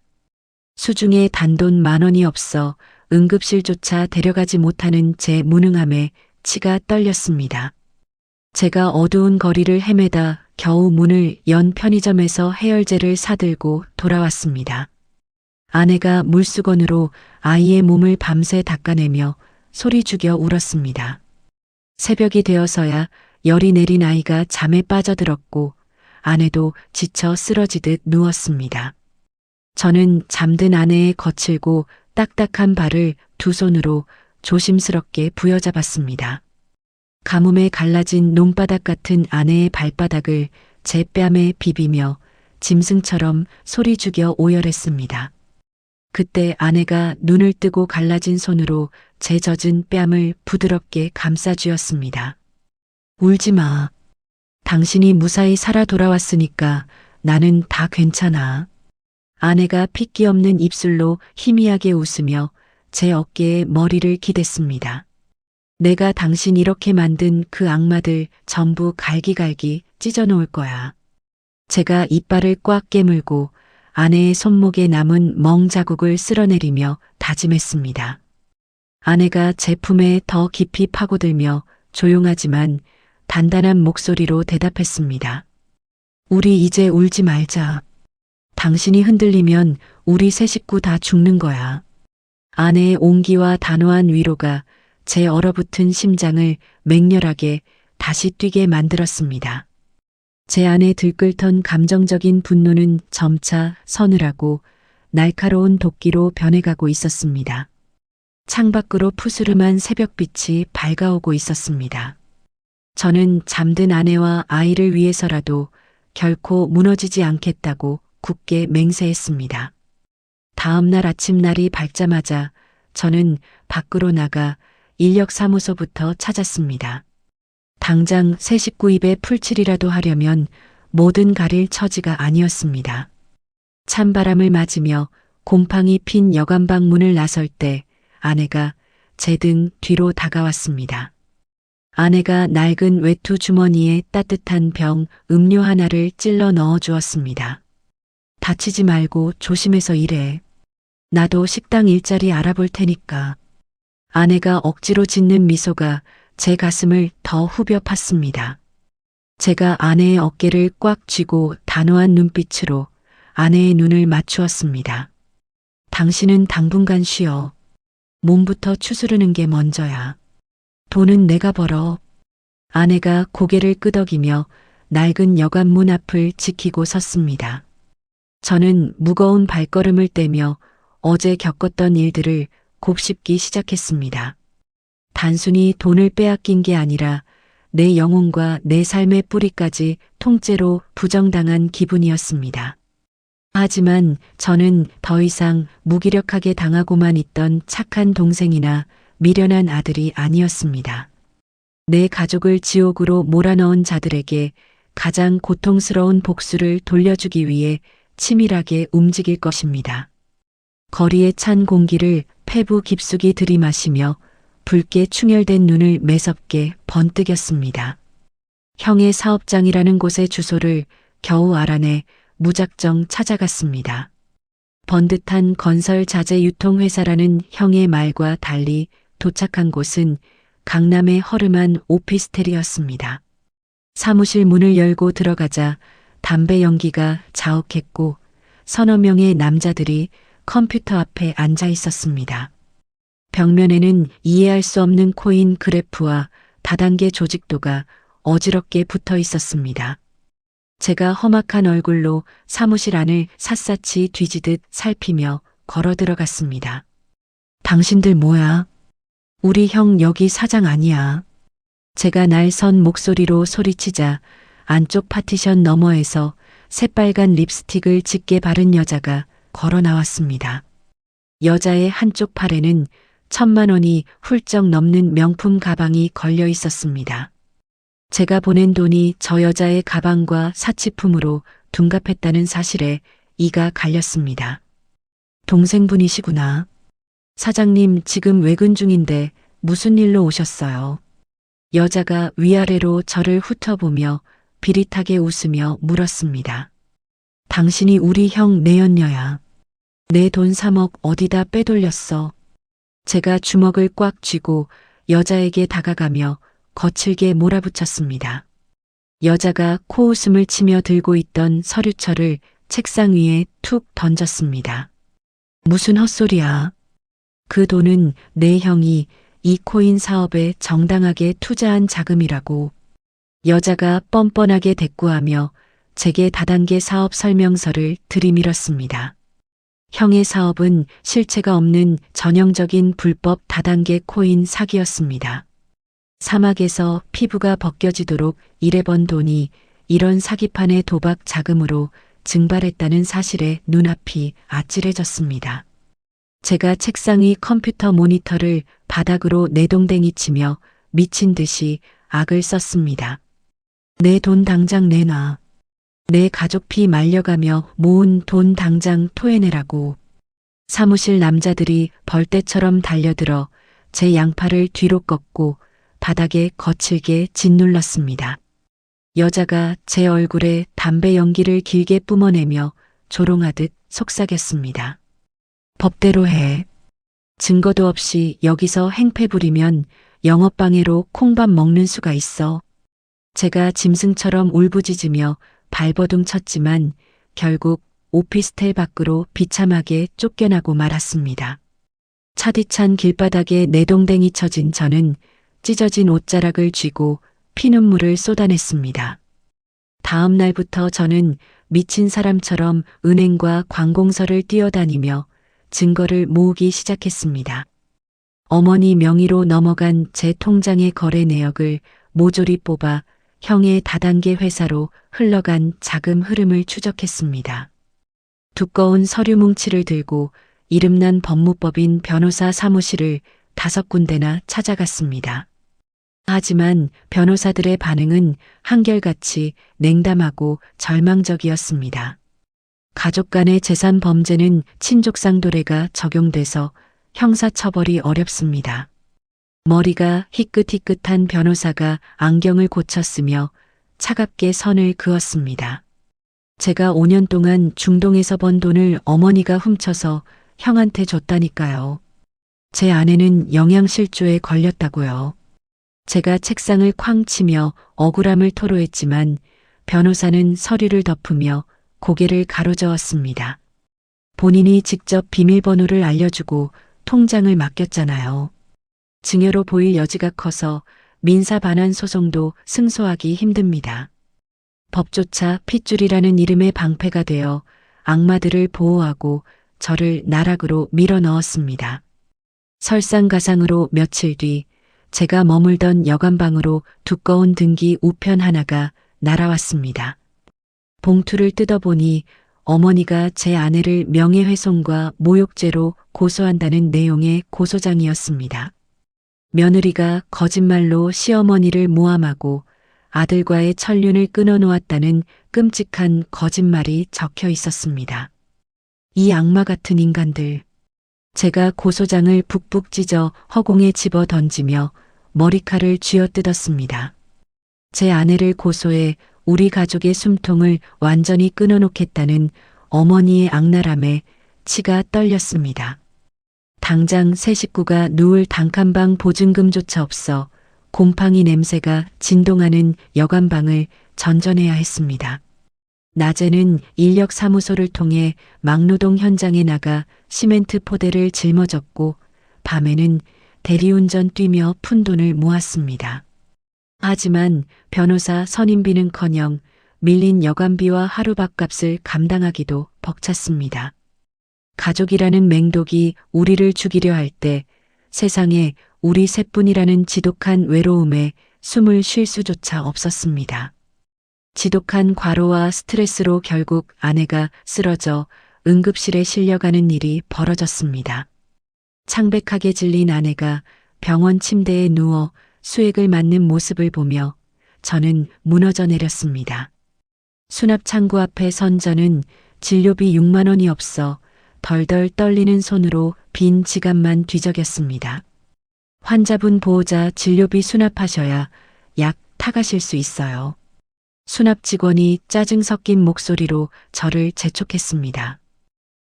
수중에 단돈 10,000원이 없어 응급실조차 데려가지 못하는 제 무능함에 치가 떨렸습니다. 제가 어두운 거리를 헤매다 겨우 문을 연 편의점에서 해열제를 사들고 돌아왔습니다. 아내가 물수건으로 아이의 몸을 밤새 닦아내며 소리 죽여 울었습니다. 새벽이 되어서야 열이 내린 아이가 잠에 빠져들었고 아내도 지쳐 쓰러지듯 누웠습니다. 저는 잠든 아내의 거칠고 딱딱한 발을 두 손으로 조심스럽게 부여잡았습니다. 가뭄에 갈라진 논바닥 같은 아내의 발바닥을 제 뺨에 비비며 짐승처럼 소리 죽여 오열했습니다. 그때 아내가 눈을 뜨고 갈라진 손으로 제 젖은 뺨을 부드럽게 감싸쥐었습니다. 울지 마. 당신이 무사히 살아 돌아왔으니까 나는 다 괜찮아. 아내가 핏기 없는 입술로 희미하게 웃으며 제 어깨에 머리를 기댔습니다. 내가 당신 이렇게 만든 그 악마들 전부 갈기갈기 찢어놓을 거야. 제가 이빨을 꽉 깨물고 아내의 손목에 남은 멍 자국을 쓸어내리며 다짐했습니다. 아내가 제 품에 더 깊이 파고들며 조용하지만 단단한 목소리로 대답했습니다. 우리 이제 울지 말자. 당신이 흔들리면 우리 세 식구 다 죽는 거야. 아내의 온기와 단호한 위로가 제 얼어붙은 심장을 맹렬하게 다시 뛰게 만들었습니다. 제 안에 들끓던 감정적인 분노는 점차 서늘하고 날카로운 도끼로 변해가고 있었습니다. 창밖으로 푸스름한 새벽빛이 밝아오고 있었습니다. 저는 잠든 아내와 아이를 위해서라도 결코 무너지지 않겠다고 굳게 맹세했습니다. 다음 날 아침 날이 밝자마자 저는 밖으로 나가 인력사무소부터 찾았습니다. 당장 새 식구 입에 풀칠이라도 하려면 모든 가릴 처지가 아니었습니다. 찬바람을 맞으며 곰팡이 핀 여관방 문을 나설 때 아내가 제 등 뒤로 다가왔습니다. 아내가 낡은 외투 주머니에 따뜻한 병 음료 하나를 찔러 넣어 주었습니다. 다치지 말고 조심해서 일해. 나도 식당 일자리 알아볼 테니까. 아내가 억지로 짓는 미소가 제 가슴을 더 후벼 팠습니다. 제가 아내의 어깨를 꽉 쥐고 단호한 눈빛으로 아내의 눈을 맞추었습니다. 당신은 당분간 쉬어. 몸부터 추스르는 게 먼저야. 돈은 내가 벌어. 아내가 고개를 끄덕이며 낡은 여관 문 앞을 지키고 섰습니다. 저는 무거운 발걸음을 떼며 어제 겪었던 일들을 곱씹기 시작했습니다. 단순히 돈을 빼앗긴 게 아니라 내 영혼과 내 삶의 뿌리까지 통째로 부정당한 기분이었습니다. 하지만 저는 더 이상 무기력하게 당하고만 있던 착한 동생이나 미련한 아들이 아니었습니다. 내 가족을 지옥으로 몰아넣은 자들에게 가장 고통스러운 복수를 돌려주기 위해 치밀하게 움직일 것입니다. 거리의 찬 공기를 폐부 깊숙이 들이마시며 붉게 충혈된 눈을 매섭게 번뜩였습니다. 형의 사업장이라는 곳의 주소를 겨우 알아내 무작정 찾아갔습니다. 번듯한 건설 자재 유통회사라는 형의 말과 달리 도착한 곳은 강남의 허름한 오피스텔이었습니다. 사무실 문을 열고 들어가자 담배 연기가 자욱했고 서너 명의 남자들이 컴퓨터 앞에 앉아 있었습니다. 벽면에는 이해할 수 없는 코인 그래프와 다단계 조직도가 어지럽게 붙어 있었습니다. 제가 험악한 얼굴로 사무실 안을 샅샅이 뒤지듯 살피며 걸어 들어갔습니다. 당신들 뭐야? 우리 형 여기 사장 아니야. 제가 날선 목소리로 소리치자 안쪽 파티션 너머에서 새빨간 립스틱을 짙게 바른 여자가 걸어 나왔습니다. 여자의 한쪽 팔에는 1,000만 원이 훌쩍 넘는 명품 가방이 걸려 있었습니다. 제가 보낸 돈이 저 여자의 가방과 사치품으로 둔갑했다는 사실에 이가 갈렸습니다. 동생분이시구나. 사장님 지금 외근 중인데 무슨 일로 오셨어요? 여자가 위아래로 저를 훑어보며 비릿하게 웃으며 물었습니다. 당신이 우리 형 내연녀야. 내 돈 3억 어디다 빼돌렸어? 제가 주먹을 꽉 쥐고 여자에게 다가가며 거칠게 몰아붙였습니다. 여자가 코웃음을 치며 들고 있던 서류철을 책상 위에 툭 던졌습니다. 무슨 헛소리야. 그 돈은 내 형이 이 코인 사업에 정당하게 투자한 자금이라고. 여자가 뻔뻔하게 대꾸하며 제게 다단계 사업 설명서를 들이밀었습니다. 형의 사업은 실체가 없는 전형적인 불법 다단계 코인 사기였습니다. 사막에서 피부가 벗겨지도록 일해번 돈이 이런 사기판의 도박 자금으로 증발했다는 사실에 눈앞이 아찔해졌습니다. 제가 책상 위 컴퓨터 모니터를 바닥으로 내동댕이 치며 미친 듯이 악을 썼습니다. 내 돈 당장 내놔. 내 가족 피 말려가며 모은 돈 당장 토해내라고. 사무실 남자들이 벌떼처럼 달려들어 제 양팔을 뒤로 꺾고 바닥에 거칠게 짓눌렀습니다. 여자가 제 얼굴에 담배 연기를 길게 뿜어내며 조롱하듯 속삭였습니다. 법대로 해. 증거도 없이 여기서 행패 부리면 영업방해로 콩밥 먹는 수가 있어. 제가 짐승처럼 울부짖으며 발버둥 쳤지만 결국 오피스텔 밖으로 비참하게 쫓겨나고 말았습니다. 차디찬 길바닥에 내동댕이 쳐진 저는 찢어진 옷자락을 쥐고 피눈물을 쏟아냈습니다. 다음 날부터 저는 미친 사람처럼 은행과 관공서를 뛰어다니며 증거를 모으기 시작했습니다. 어머니 명의로 넘어간 제 통장의 거래 내역을 모조리 뽑아 형의 다단계 회사로 흘러간 자금 흐름을 추적했습니다. 두꺼운 서류 뭉치를 들고 이름난 법무법인 변호사 사무실을 5군데나 찾아갔습니다. 하지만 변호사들의 반응은 한결같이 냉담하고 절망적이었습니다. 가족 간의 재산 범죄는 친족상도례가 적용돼서 형사처벌이 어렵습니다. 머리가 희끗희끗한 변호사가 안경을 고쳤으며 차갑게 선을 그었습니다. 제가 5년 동안 중동에서 번 돈을 어머니가 훔쳐서 형한테 줬다니까요. 제 아내는 영양실조에 걸렸다고요. 제가 책상을 쾅 치며 억울함을 토로했지만 변호사는 서류를 덮으며 고개를 가로저었습니다. 본인이 직접 비밀번호를 알려주고 통장을 맡겼잖아요. 증여로 보일 여지가 커서 민사 반환 소송도 승소하기 힘듭니다. 법조차 핏줄이라는 이름의 방패가 되어 악마들을 보호하고 저를 나락으로 밀어 넣었습니다. 설상가상으로 며칠 뒤 제가 머물던 여관방으로 두꺼운 등기 우편 하나가 날아왔습니다. 봉투를 뜯어보니 어머니가 제 아내를 명예훼손과 모욕죄로 고소한다는 내용의 고소장이었습니다. 며느리가 거짓말로 시어머니를 모함하고 아들과의 천륜을 끊어놓았다는 끔찍한 거짓말이 적혀 있었습니다. 이 악마 같은 인간들. 제가 고소장을 북북 찢어 허공에 집어 던지며 머리칼을 쥐어뜯었습니다. 제 아내를 고소해 우리 가족의 숨통을 완전히 끊어놓겠다는 어머니의 악랄함에 치가 떨렸습니다. 당장 새 식구가 누울 단칸방 보증금조차 없어 곰팡이 냄새가 진동하는 여관방을 전전해야 했습니다. 낮에는 인력사무소를 통해 막노동 현장에 나가 시멘트 포대를 짊어졌고 밤에는 대리운전 뛰며 푼돈을 모았습니다. 하지만 변호사 선임비는커녕 밀린 여관비와 하루 밥값을 감당하기도 벅찼습니다. 가족이라는 맹독이 우리를 죽이려 할 때 세상에 우리 셋뿐이라는 지독한 외로움에 숨을 쉴 수조차 없었습니다. 지독한 과로와 스트레스로 결국 아내가 쓰러져 응급실에 실려가는 일이 벌어졌습니다. 창백하게 질린 아내가 병원 침대에 누워 수액을 맞는 모습을 보며 저는 무너져 내렸습니다. 수납창구 앞에 선 저는 진료비 6만 원이 없어 덜덜 떨리는 손으로 빈 지갑만 뒤적였습니다. 환자분 보호자 진료비 수납하셔야 약 타가실 수 있어요. 수납 직원이 짜증 섞인 목소리로 저를 재촉했습니다.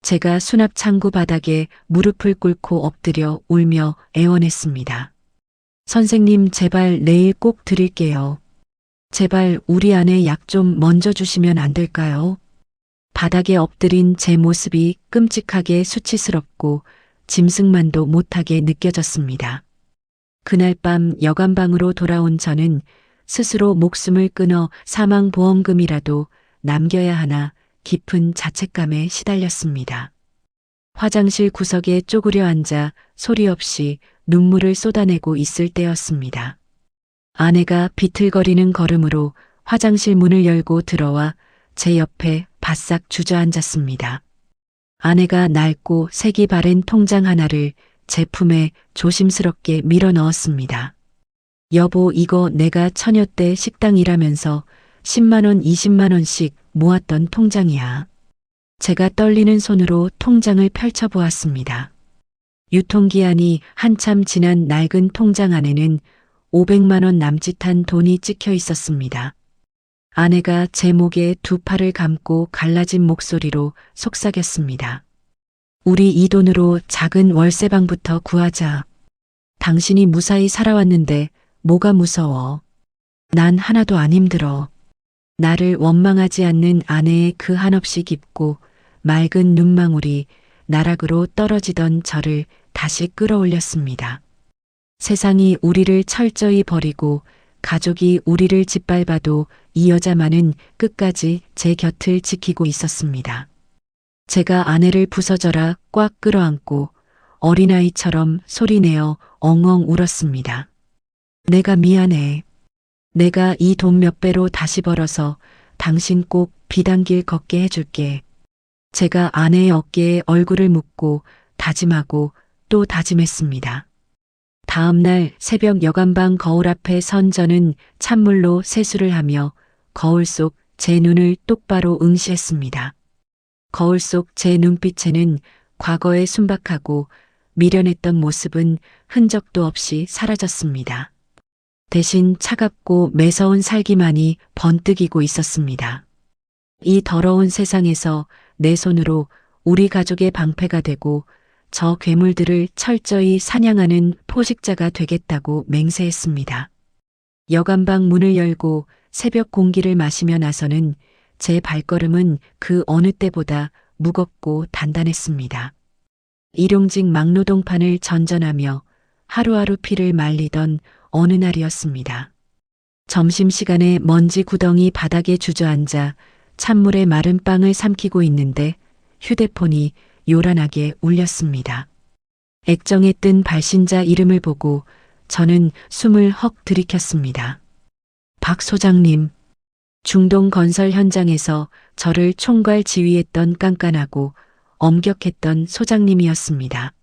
제가 수납 창구 바닥에 무릎을 꿇고 엎드려 울며 애원했습니다. 선생님, 제발 내일 꼭 드릴게요. 제발 우리 아내 약 좀 먼저 주시면 안 될까요? 바닥에 엎드린 제 모습이 끔찍하게 수치스럽고 짐승만도 못하게 느껴졌습니다. 그날 밤 여관방으로 돌아온 저는 스스로 목숨을 끊어 사망보험금이라도 남겨야 하나 깊은 자책감에 시달렸습니다. 화장실 구석에 쪼그려 앉아 소리 없이 눈물을 쏟아내고 있을 때였습니다. 아내가 비틀거리는 걸음으로 화장실 문을 열고 들어와 제 옆에 바싹 주저앉았습니다. 아내가 낡고 색이 바랜 통장 하나를 제 품에 조심스럽게 밀어 넣었습니다. 여보, 이거 내가 처녀 때 식당 일하면서 10만 원, 20만 원씩 모았던 통장이야. 제가 떨리는 손으로 통장을 펼쳐보았습니다. 유통기한이 한참 지난 낡은 통장 안에는 500만 원 남짓한 돈이 찍혀 있었습니다. 아내가 제 목에 두 팔을 감고 갈라진 목소리로 속삭였습니다. 우리 이 돈으로 작은 월세방부터 구하자. 당신이 무사히 살아왔는데 뭐가 무서워. 난 하나도 안 힘들어. 나를 원망하지 않는 아내의 그 한없이 깊고 맑은 눈망울이 나락으로 떨어지던 저를 다시 끌어올렸습니다. 세상이 우리를 철저히 버리고 가족이 우리를 짓밟아도 이 여자만은 끝까지 제 곁을 지키고 있었습니다. 제가 아내를 부서져라 꽉 끌어안고 어린아이처럼 소리내어 엉엉 울었습니다. 내가 미안해. 내가 이 돈 몇 배로 다시 벌어서 당신 꼭 비단길 걷게 해줄게. 제가 아내의 어깨에 얼굴을 묻고 다짐하고 또 다짐했습니다. 다음 날 새벽 여관방 거울 앞에 선 저는 찬물로 세수를 하며 거울 속 제 눈을 똑바로 응시했습니다. 거울 속 제 눈빛에는 과거의 순박하고 미련했던 모습은 흔적도 없이 사라졌습니다. 대신 차갑고 매서운 살기만이 번뜩이고 있었습니다. 이 더러운 세상에서 내 손으로 우리 가족의 방패가 되고 저 괴물들을 철저히 사냥하는 포식자가 되겠다고 맹세했습니다. 여관방 문을 열고 새벽 공기를 마시며 나서는 제 발걸음은 그 어느 때보다 무겁고 단단했습니다. 일용직 막노동판을 전전하며 하루하루 피를 말리던 어느 날이었습니다. 점심시간에 먼지 구덩이 바닥에 주저앉아 찬물에 마른 빵을 삼키고 있는데 휴대폰이 요란하게 울렸습니다. 액정에 뜬 발신자 이름을 보고 저는 숨을 헉 들이켰습니다. 박 소장님. 중동 건설 현장에서 저를 총괄 지휘했던 깐깐하고 엄격했던 소장님이었습니다.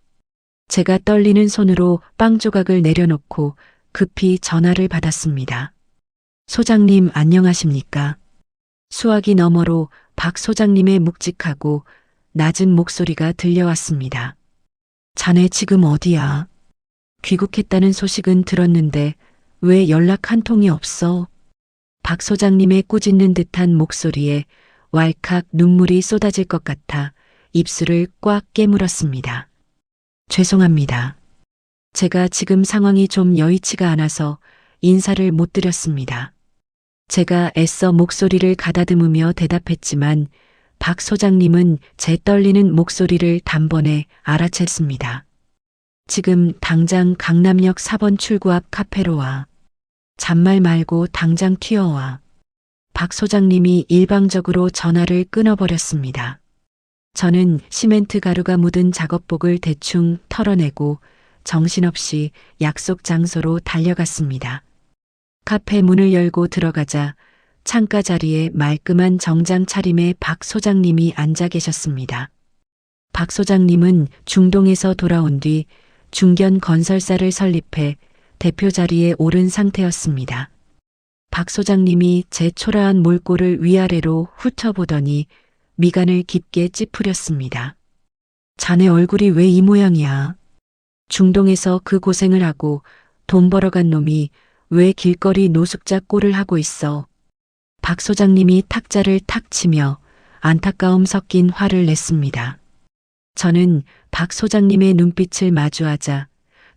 제가 떨리는 손으로 빵 조각을 내려놓고 급히 전화를 받았습니다. 소장님 안녕하십니까? 수화기 너머로 박 소장님의 묵직하고 낮은 목소리가 들려왔습니다. 자네 지금 어디야? 귀국했다는 소식은 들었는데 왜 연락 한 통이 없어? 박 소장님의 꾸짖는 듯한 목소리에 왈칵 눈물이 쏟아질 것 같아 입술을 꽉 깨물었습니다. 죄송합니다. 제가 지금 상황이 좀 여의치가 않아서 인사를 못 드렸습니다. 제가 애써 목소리를 가다듬으며 대답했지만 박 소장님은 제 떨리는 목소리를 단번에 알아챘습니다. 지금 당장 강남역 4번 출구 앞 카페로 와. 잔말 말고 당장 튀어와. 박 소장님이 일방적으로 전화를 끊어버렸습니다. 저는 시멘트 가루가 묻은 작업복을 대충 털어내고 정신없이 약속 장소로 달려갔습니다. 카페 문을 열고 들어가자 창가 자리에 말끔한 정장 차림의 박 소장님이 앉아 계셨습니다. 박 소장님은 중동에서 돌아온 뒤 중견 건설사를 설립해 대표 자리에 오른 상태였습니다. 박 소장님이 제 초라한 몰골을 위아래로 훑어보더니 미간을 깊게 찌푸렸습니다. 자네 얼굴이 왜 이 모양이야? 중동에서 그 고생을 하고 돈 벌어간 놈이 왜 길거리 노숙자 꼴을 하고 있어? 박 소장님이 탁자를 탁 치며 안타까움 섞인 화를 냈습니다. 저는 박 소장님의 눈빛을 마주하자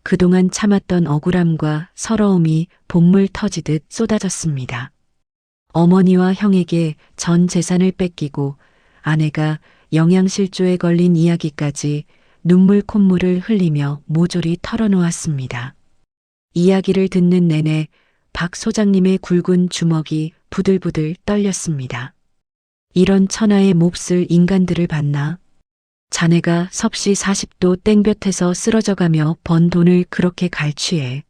그동안 참았던 억울함과 서러움이 본물 터지듯 쏟아졌습니다. 어머니와 형에게 전 재산을 뺏기고 아내가 영양실조에 걸린 이야기까지 눈물 콧물을 흘리며 모조리 털어놓았습니다. 이야기를 듣는 내내 박 소장님의 굵은 주먹이 부들부들 떨렸습니다. 이런 천하의 몹쓸 인간들을 봤나? 자네가 섭씨 40도 땡볕에서 쓰러져가며 번 돈을 그렇게 갈취해.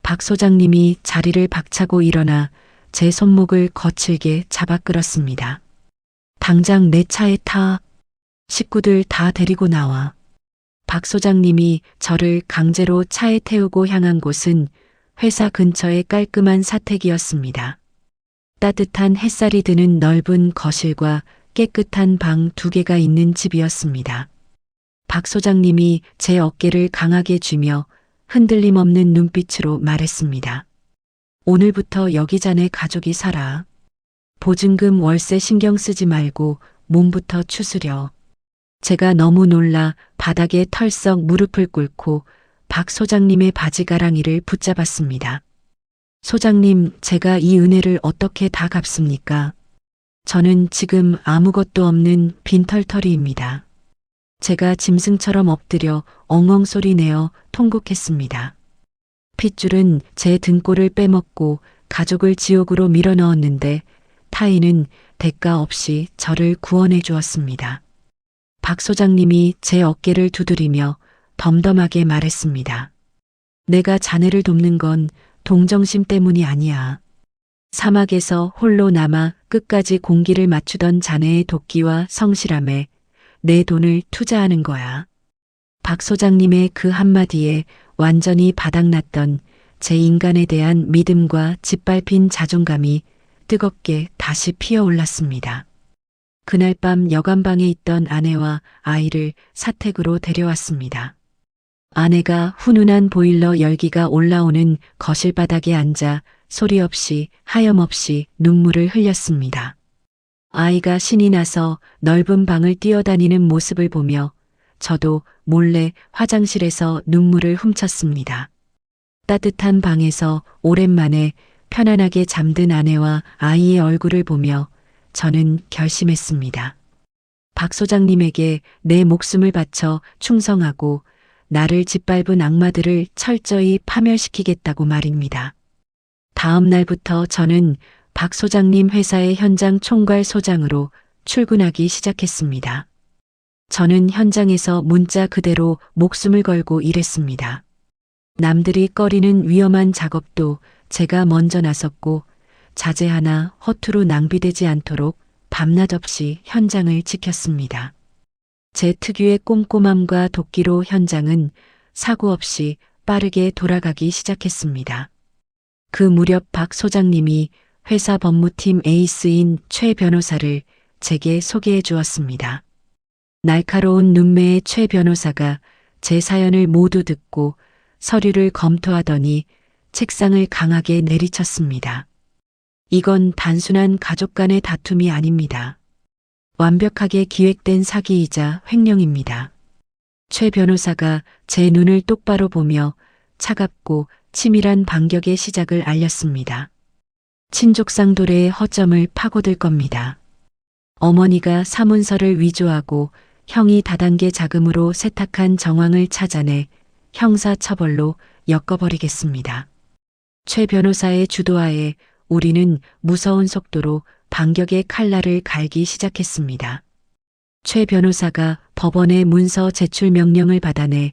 박 소장님이 자리를 박차고 일어나 제 손목을 거칠게 잡아 끌었습니다. 당장 내 차에 타. 식구들 다 데리고 나와. 박 소장님이 저를 강제로 차에 태우고 향한 곳은 회사 근처의 깔끔한 사택이었습니다. 따뜻한 햇살이 드는 넓은 거실과 깨끗한 방 2개가 있는 집이었습니다. 박 소장님이 제 어깨를 강하게 쥐며 흔들림 없는 눈빛으로 말했습니다. 오늘부터 여기 자네 가족이 살아. 보증금 월세 신경 쓰지 말고 몸부터 추스려. 제가 너무 놀라 바닥에 털썩 무릎을 꿇고 박 소장님의 바지가랑이를 붙잡았습니다. 소장님, 제가 이 은혜를 어떻게 다 갚습니까? 저는 지금 아무것도 없는 빈털터리입니다. 제가 짐승처럼 엎드려 엉엉 소리 내어 통곡했습니다. 핏줄은 제 등골을 빼먹고 가족을 지옥으로 밀어넣었는데 타인은 대가 없이 저를 구원해 주었습니다. 박 소장님이 제 어깨를 두드리며 덤덤하게 말했습니다. 내가 자네를 돕는 건 동정심 때문이 아니야. 사막에서 홀로 남아 끝까지 공기를 맞추던 자네의 도끼와 성실함에 내 돈을 투자하는 거야. 박 소장님의 그 한마디에 완전히 바닥났던 제 인간에 대한 믿음과 짓밟힌 자존감이 뜨겁게 다시 피어올랐습니다. 그날 밤 여관방에 있던 아내와 아이를 사택으로 데려왔습니다. 아내가 훈훈한 보일러 열기가 올라오는 거실 바닥에 앉아 소리 없이 하염없이 눈물을 흘렸습니다. 아이가 신이 나서 넓은 방을 뛰어다니는 모습을 보며 저도 몰래 화장실에서 눈물을 훔쳤습니다. 따뜻한 방에서 오랜만에 편안하게 잠든 아내와 아이의 얼굴을 보며 저는 결심했습니다. 박 소장님에게 내 목숨을 바쳐 충성하고 나를 짓밟은 악마들을 철저히 파멸시키겠다고 말입니다. 다음 날부터 저는 박 소장님 회사의 현장 총괄 소장으로 출근하기 시작했습니다. 저는 현장에서 문자 그대로 목숨을 걸고 일했습니다. 남들이 꺼리는 위험한 작업도 제가 먼저 나섰고 자재 하나 허투루 낭비되지 않도록 밤낮 없이 현장을 지켰습니다. 제 특유의 꼼꼼함과 도끼로 현장은 사고 없이 빠르게 돌아가기 시작했습니다. 그 무렵 박 소장님이 회사 법무팀 에이스인 최 변호사를 제게 소개해 주었습니다. 날카로운 눈매의 최 변호사가 제 사연을 모두 듣고 서류를 검토하더니 책상을 강하게 내리쳤습니다. 이건 단순한 가족 간의 다툼이 아닙니다. 완벽하게 기획된 사기이자 횡령입니다. 최 변호사가 제 눈을 똑바로 보며 차갑고 치밀한 반격의 시작을 알렸습니다. 친족상도례의 허점을 파고들 겁니다. 어머니가 사문서를 위조하고 형이 다단계 자금으로 세탁한 정황을 찾아내 형사처벌로 엮어버리겠습니다. 최 변호사의 주도하에 우리는 무서운 속도로 반격의 칼날을 갈기 시작했습니다. 최 변호사가 법원의 문서 제출 명령을 받아내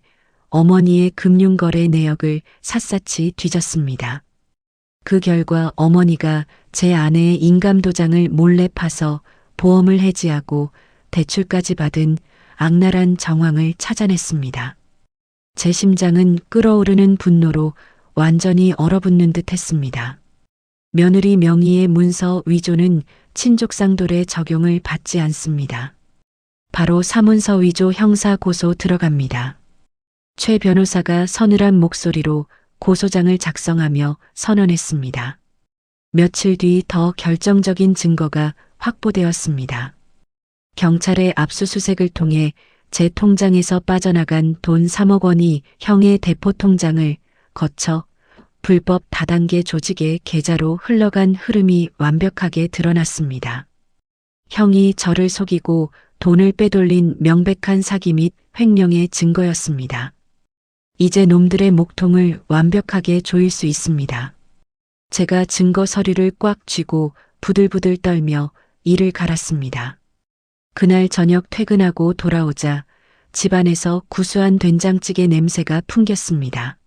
어머니의 금융거래 내역을 샅샅이 뒤졌습니다. 그 결과 어머니가 제 아내의 인감도장을 몰래 파서 보험을 해지하고 대출까지 받은 악랄한 정황을 찾아냈습니다. 제 심장은 끓어오르는 분노로 완전히 얼어붙는 듯 했습니다. 며느리 명의의 문서 위조는 친족상도례 적용을 받지 않습니다. 바로 사문서 위조 형사 고소 들어갑니다. 최 변호사가 서늘한 목소리로 고소장을 작성하며 선언했습니다. 며칠 뒤 더 결정적인 증거가 확보되었습니다. 경찰의 압수수색을 통해 제 통장에서 빠져나간 돈 3억 원이 형의 대포 통장을 거쳐 불법 다단계 조직의 계좌로 흘러간 흐름이 완벽하게 드러났습니다. 형이 저를 속이고 돈을 빼돌린 명백한 사기 및 횡령의 증거였습니다. 이제 놈들의 목통을 완벽하게 조일 수 있습니다. 제가 증거 서류를 꽉 쥐고 부들부들 떨며 이를 갈았습니다. 그날 저녁 퇴근하고 돌아오자 집안에서 구수한 된장찌개 냄새가 풍겼습니다.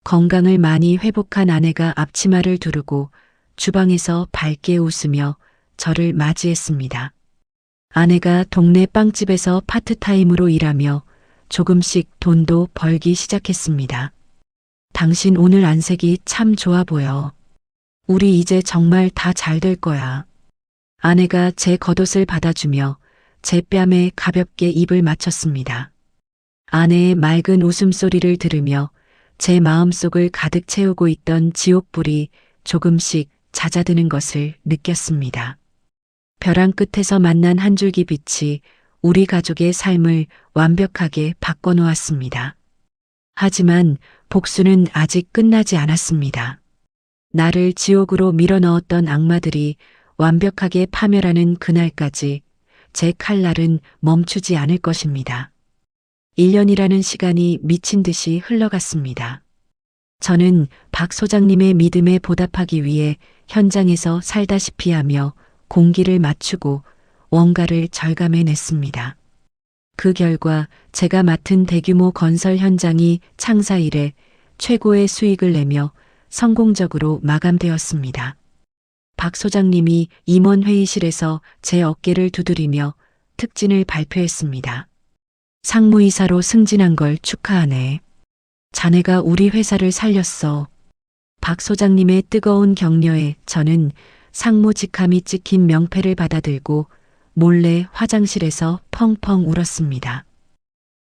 건강을 많이 회복한 아내가 앞치마를 두르고 주방에서 밝게 웃으며 저를 맞이했습니다. 아내가 동네 빵집에서 파트타임으로 일하며 조금씩 돈도 벌기 시작했습니다. 당신 오늘 안색이 참 좋아 보여. 우리 이제 정말 다 잘 될 거야. 아내가 제 겉옷을 받아주며 제 뺨에 가볍게 입을 맞췄습니다. 아내의 맑은 웃음소리를 들으며 제 마음속을 가득 채우고 있던 지옥불이 조금씩 잦아드는 것을 느꼈습니다. 벼랑 끝에서 만난 한 줄기 빛이 우리 가족의 삶을 완벽하게 바꿔놓았습니다. 하지만 복수는 아직 끝나지 않았습니다. 나를 지옥으로 밀어넣었던 악마들이 완벽하게 파멸하는 그날까지 제 칼날은 멈추지 않을 것입니다. 1년이라는 시간이 미친 듯이 흘러갔습니다. 저는 박 소장님의 믿음에 보답하기 위해 현장에서 살다시피 하며 공기를 맞추고 원가를 절감해냈습니다. 그 결과 제가 맡은 대규모 건설 현장이 창사 이래 최고의 수익을 내며 성공적으로 마감되었습니다. 박 소장님이 임원 회의실에서 제 어깨를 두드리며 특진을 발표했습니다. 상무이사로 승진한 걸 축하하네. 자네가 우리 회사를 살렸어. 박 소장님의 뜨거운 격려에 저는 상무 직함이 찍힌 명패를 받아들고 몰래 화장실에서 펑펑 울었습니다.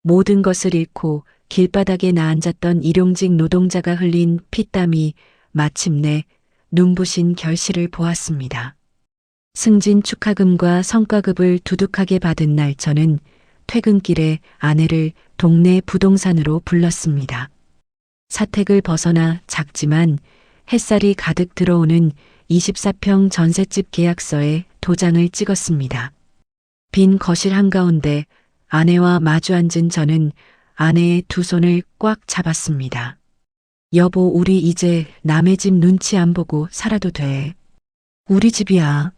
모든 것을 잃고 길바닥에 나앉았던 일용직 노동자가 흘린 피땀이 마침내 눈부신 결실을 보았습니다. 승진 축하금과 성과급을 두둑하게 받은 날 저는 퇴근길에 아내를 동네 부동산으로 불렀습니다. 사택을 벗어나 작지만 햇살이 가득 들어오는 24평 전셋집 계약서에 도장을 찍었습니다. 빈 거실 한가운데 아내와 마주 앉은 저는 아내의 두 손을 꽉 잡았습니다. 여보, 우리 이제 남의 집 눈치 안 보고 살아도 돼. 우리 집이야.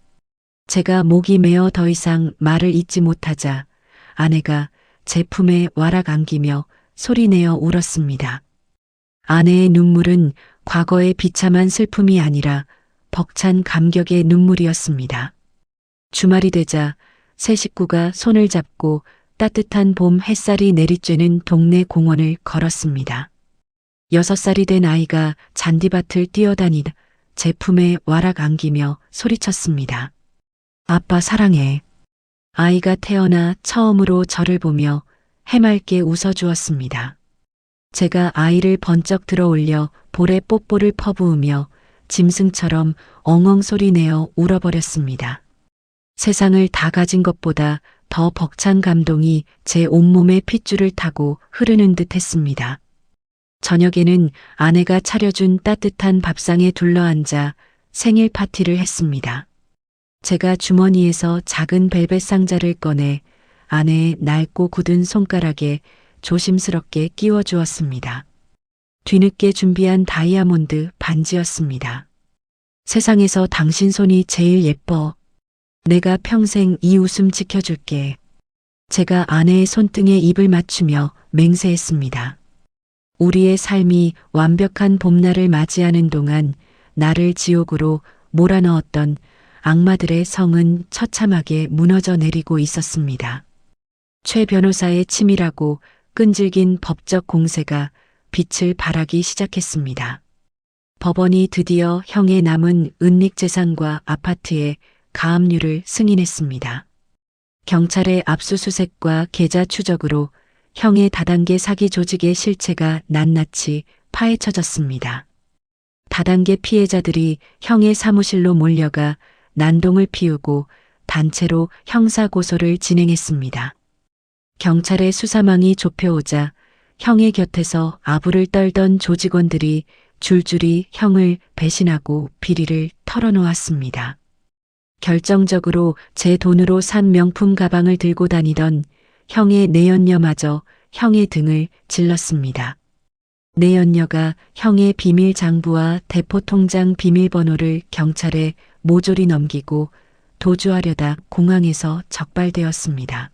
제가 목이 메어 더 이상 말을 잇지 못하자 아내가 제 품에 와락 안기며 소리내어 울었습니다. 아내의 눈물은 과거의 비참한 슬픔이 아니라 벅찬 감격의 눈물이었습니다. 주말이 되자 세 식구가 손을 잡고 따뜻한 봄 햇살이 내리쬐는 동네 공원을 걸었습니다. 6살이 된 아이가 잔디밭을 뛰어다니다 제 품에 와락 안기며 소리쳤습니다. 아빠 사랑해. 아이가 태어나 처음으로 저를 보며 해맑게 웃어주었습니다. 제가 아이를 번쩍 들어 올려 볼에 뽀뽀를 퍼부으며 짐승처럼 엉엉 소리내어 울어버렸습니다. 세상을 다 가진 것보다 더 벅찬 감동이 제 온몸의 핏줄을 타고 흐르는 듯 했습니다. 저녁에는 아내가 차려준 따뜻한 밥상에 둘러앉아 생일 파티를 했습니다. 제가 주머니에서 작은 벨벳 상자를 꺼내 아내의 낡고 굳은 손가락에 조심스럽게 끼워 주었습니다. 뒤늦게 준비한 다이아몬드 반지였습니다. 세상에서 당신 손이 제일 예뻐. 내가 평생 이 웃음 지켜줄게. 제가 아내의 손등에 입을 맞추며 맹세했습니다. 우리의 삶이 완벽한 봄날을 맞이하는 동안 나를 지옥으로 몰아넣었던 악마들의 성은 처참하게 무너져 내리고 있었습니다. 최 변호사의 치밀하고 끈질긴 법적 공세가 빛을 발하기 시작했습니다. 법원이 드디어 형의 남은 은닉 재산과 아파트의 가압류를 승인했습니다. 경찰의 압수수색과 계좌 추적으로 형의 다단계 사기 조직의 실체가 낱낱이 파헤쳐졌습니다. 다단계 피해자들이 형의 사무실로 몰려가 난동을 피우고 단체로 형사고소를 진행했습니다. 경찰의 수사망이 좁혀오자 형의 곁에서 아부를 떨던 조직원들이 줄줄이 형을 배신하고 비리를 털어놓았습니다. 결정적으로 제 돈으로 산 명품 가방을 들고 다니던 형의 내연녀마저 형의 등을 질렀습니다. 내연녀가 형의 비밀 장부와 대포 통장 비밀번호를 경찰에 모조리 넘기고 도주하려다 공항에서 적발되었습니다.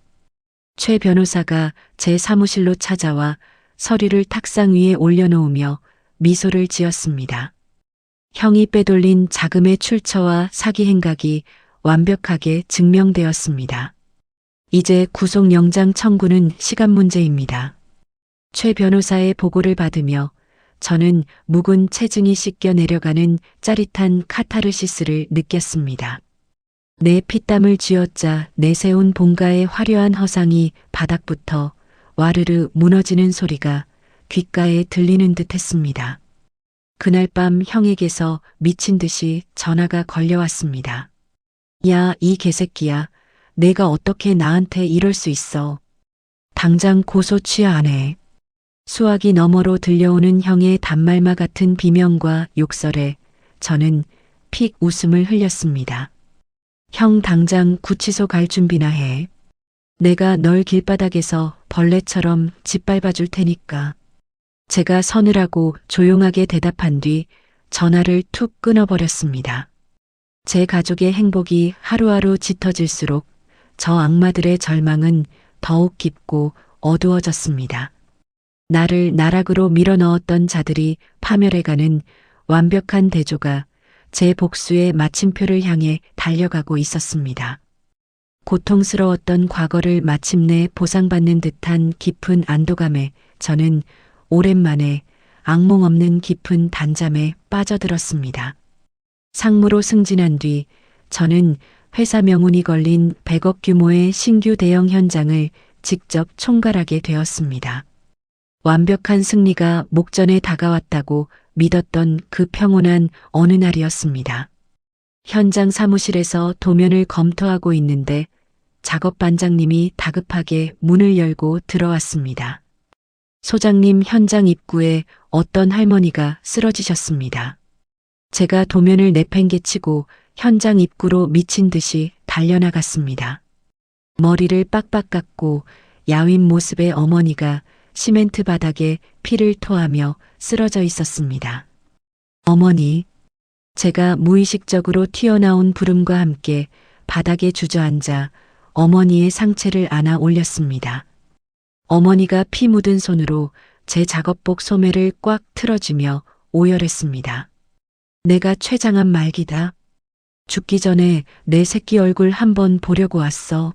최 변호사가 제 사무실로 찾아와 서류를 탁상 위에 올려놓으며 미소를 지었습니다. 형이 빼돌린 자금의 출처와 사기 행각이 완벽하게 증명되었습니다. 이제 구속영장 청구는 시간 문제입니다. 최 변호사의 보고를 받으며 저는 묵은 체증이 씻겨 내려가는 짜릿한 카타르시스를 느꼈습니다. 내 피땀을 쥐어짜 내세운 본가의 화려한 허상이 바닥부터 와르르 무너지는 소리가 귓가에 들리는 듯 했습니다. 그날 밤 형에게서 미친 듯이 전화가 걸려왔습니다. 야, 이 개새끼야. 내가 어떻게 나한테 이럴 수 있어. 당장 고소 취하 안 해. 수화기 너머로 들려오는 형의 단말마 같은 비명과 욕설에 저는 픽 웃음을 흘렸습니다. 형 당장 구치소 갈 준비나 해. 내가 널 길바닥에서 벌레처럼 짓밟아 줄 테니까. 제가 서늘하고 조용하게 대답한 뒤 전화를 툭 끊어버렸습니다. 제 가족의 행복이 하루하루 짙어질수록 저 악마들의 절망은 더욱 깊고 어두워졌습니다. 나를 나락으로 밀어넣었던 자들이 파멸해가는 완벽한 대조가 제 복수의 마침표를 향해 달려가고 있었습니다. 고통스러웠던 과거를 마침내 보상받는 듯한 깊은 안도감에 저는 오랜만에 악몽 없는 깊은 단잠에 빠져들었습니다. 상무로 승진한 뒤 저는 회사 명운이 걸린 100억 규모의 신규 대형 현장을 직접 총괄하게 되었습니다. 완벽한 승리가 목전에 다가왔다고 믿었던 그 평온한 어느 날이었습니다. 현장 사무실에서 도면을 검토하고 있는데 작업 반장님이 다급하게 문을 열고 들어왔습니다. 소장님, 현장 입구에 어떤 할머니가 쓰러지셨습니다. 제가 도면을 내팽개치고 현장 입구로 미친 듯이 달려나갔습니다. 머리를 빡빡 깎고 야윈 모습의 어머니가 시멘트 바닥에 피를 토하며 쓰러져 있었습니다. 어머니, 제가 무의식적으로 튀어나온 부름과 함께 바닥에 주저앉아 어머니의 상체를 안아 올렸습니다. 어머니가 피 묻은 손으로 제 작업복 소매를 꽉 틀어주며 오열했습니다. 내가 최장한 말기다. 죽기 전에 내 새끼 얼굴 한번 보려고 왔어.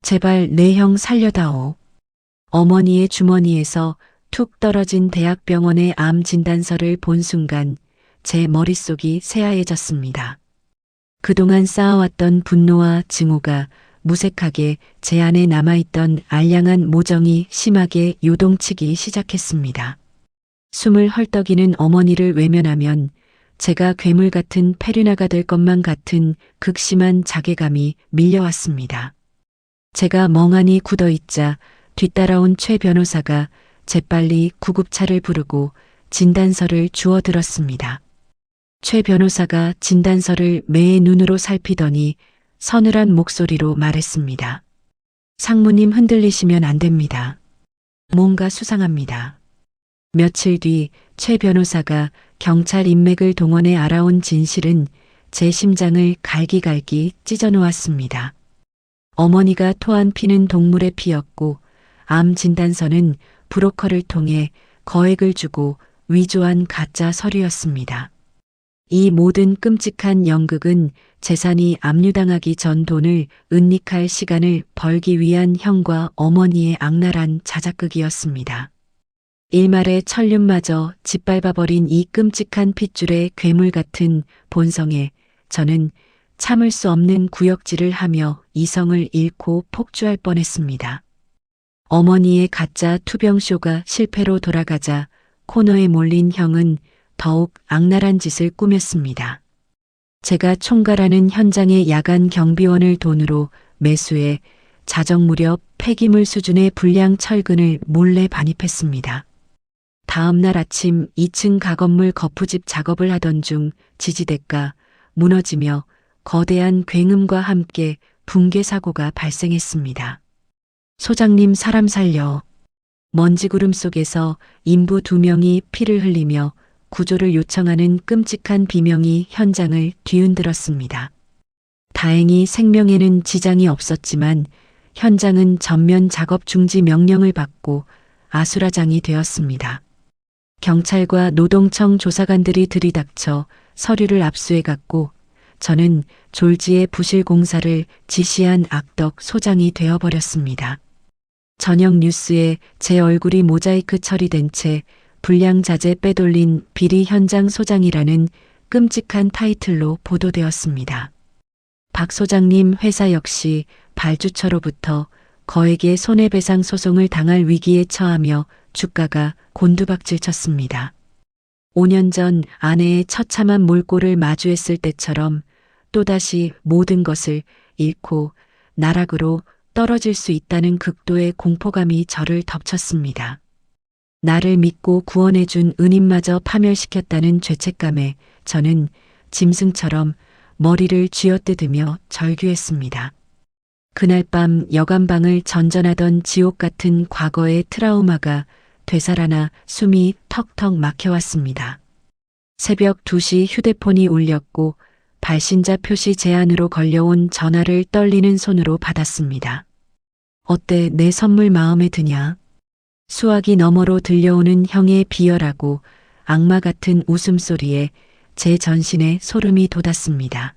제발 내 형 살려다오. 어머니의 주머니에서 툭 떨어진 대학병원의 암 진단서를 본 순간 제 머릿속이 새하얘졌습니다. 그동안 쌓아왔던 분노와 증오가 무색하게 제 안에 남아있던 알량한 모정이 심하게 요동치기 시작했습니다. 숨을 헐떡이는 어머니를 외면하면 제가 괴물 같은 페르나가 될 것만 같은 극심한 자괴감이 밀려왔습니다. 제가 멍하니 굳어있자 뒤따라온 최 변호사가 재빨리 구급차를 부르고 진단서를 주워들었습니다. 최 변호사가 진단서를 매의 눈으로 살피더니 서늘한 목소리로 말했습니다. 상무님, 흔들리시면 안 됩니다. 뭔가 수상합니다. 며칠 뒤 최 변호사가 경찰 인맥을 동원해 알아온 진실은 제 심장을 갈기갈기 찢어놓았습니다. 어머니가 토한 피는 동물의 피였고 암 진단서는 브로커를 통해 거액을 주고 위조한 가짜 서류였습니다. 이 모든 끔찍한 연극은 재산이 압류당하기 전 돈을 은닉할 시간을 벌기 위한 형과 어머니의 악랄한 자작극이었습니다. 일말의 천륜마저 짓밟아버린 이 끔찍한 핏줄의 괴물 같은 본성에 저는 참을 수 없는 구역질을 하며 이성을 잃고 폭주할 뻔했습니다. 어머니의 가짜 투병쇼가 실패로 돌아가자 코너에 몰린 형은 더욱 악랄한 짓을 꾸몄습니다. 제가 총괄하는 현장의 야간 경비원을 돈으로 매수해 자정 무렵 폐기물 수준의 불량 철근을 몰래 반입했습니다. 다음 날 아침 2층 가건물 거푸집 작업을 하던 중 지지대가 무너지며 거대한 굉음과 함께 붕괴 사고가 발생했습니다. 소장님, 사람 살려. 먼지구름 속에서 인부 2명이 피를 흘리며 구조를 요청하는 끔찍한 비명이 현장을 뒤흔들었습니다. 다행히 생명에는 지장이 없었지만 현장은 전면 작업 중지 명령을 받고 아수라장이 되었습니다. 경찰과 노동청 조사관들이 들이닥쳐 서류를 압수해갔고 저는 졸지의 부실 공사를 지시한 악덕 소장이 되어버렸습니다. 저녁 뉴스에 제 얼굴이 모자이크 처리된 채 불량자재 빼돌린 비리 현장 소장이라는 끔찍한 타이틀로 보도되었습니다. 박 소장님 회사 역시 발주처로부터 거액의 손해배상 소송을 당할 위기에 처하며 주가가 곤두박질 쳤습니다. 5년 전 아내의 처참한 몰골을 마주했을 때처럼 또다시 모든 것을 잃고 나락으로 떨어질 수 있다는 극도의 공포감이 저를 덮쳤습니다. 나를 믿고 구원해준 은인마저 파멸시켰다는 죄책감에 저는 짐승처럼 머리를 쥐어뜯으며 절규했습니다. 그날 밤 여관방을 전전하던 지옥 같은 과거의 트라우마가 되살아나 숨이 턱턱 막혀왔습니다. 새벽 2시 휴대폰이 울렸고 발신자 표시 제한으로 걸려온 전화를 떨리는 손으로 받았습니다. 어때, 내 선물 마음에 드냐? 수화기 너머로 들려오는 형의 비열하고 악마 같은 웃음소리에 제 전신에 소름이 돋았습니다.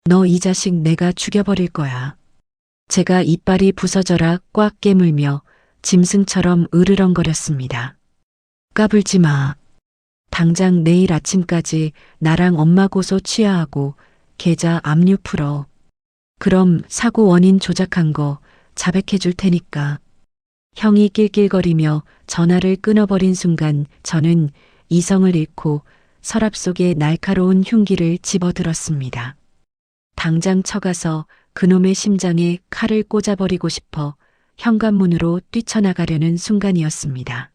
너 이 자식 내가 죽여버릴 거야. 제가 이빨이 부서져라 꽉 깨물며 짐승처럼 으르렁거렸습니다. 까불지 마. 당장 내일 아침까지 나랑 엄마 고소 취하하고 계좌 압류 풀어. 그럼 사고 원인 조작한 거 자백해 줄 테니까. 형이 낄낄거리며 전화를 끊어버린 순간 저는 이성을 잃고 서랍 속에 날카로운 흉기를 집어들었습니다. 당장 쳐가서 그놈의 심장에 칼을 꽂아버리고 싶어 현관문으로 뛰쳐나가려는 순간이었습니다.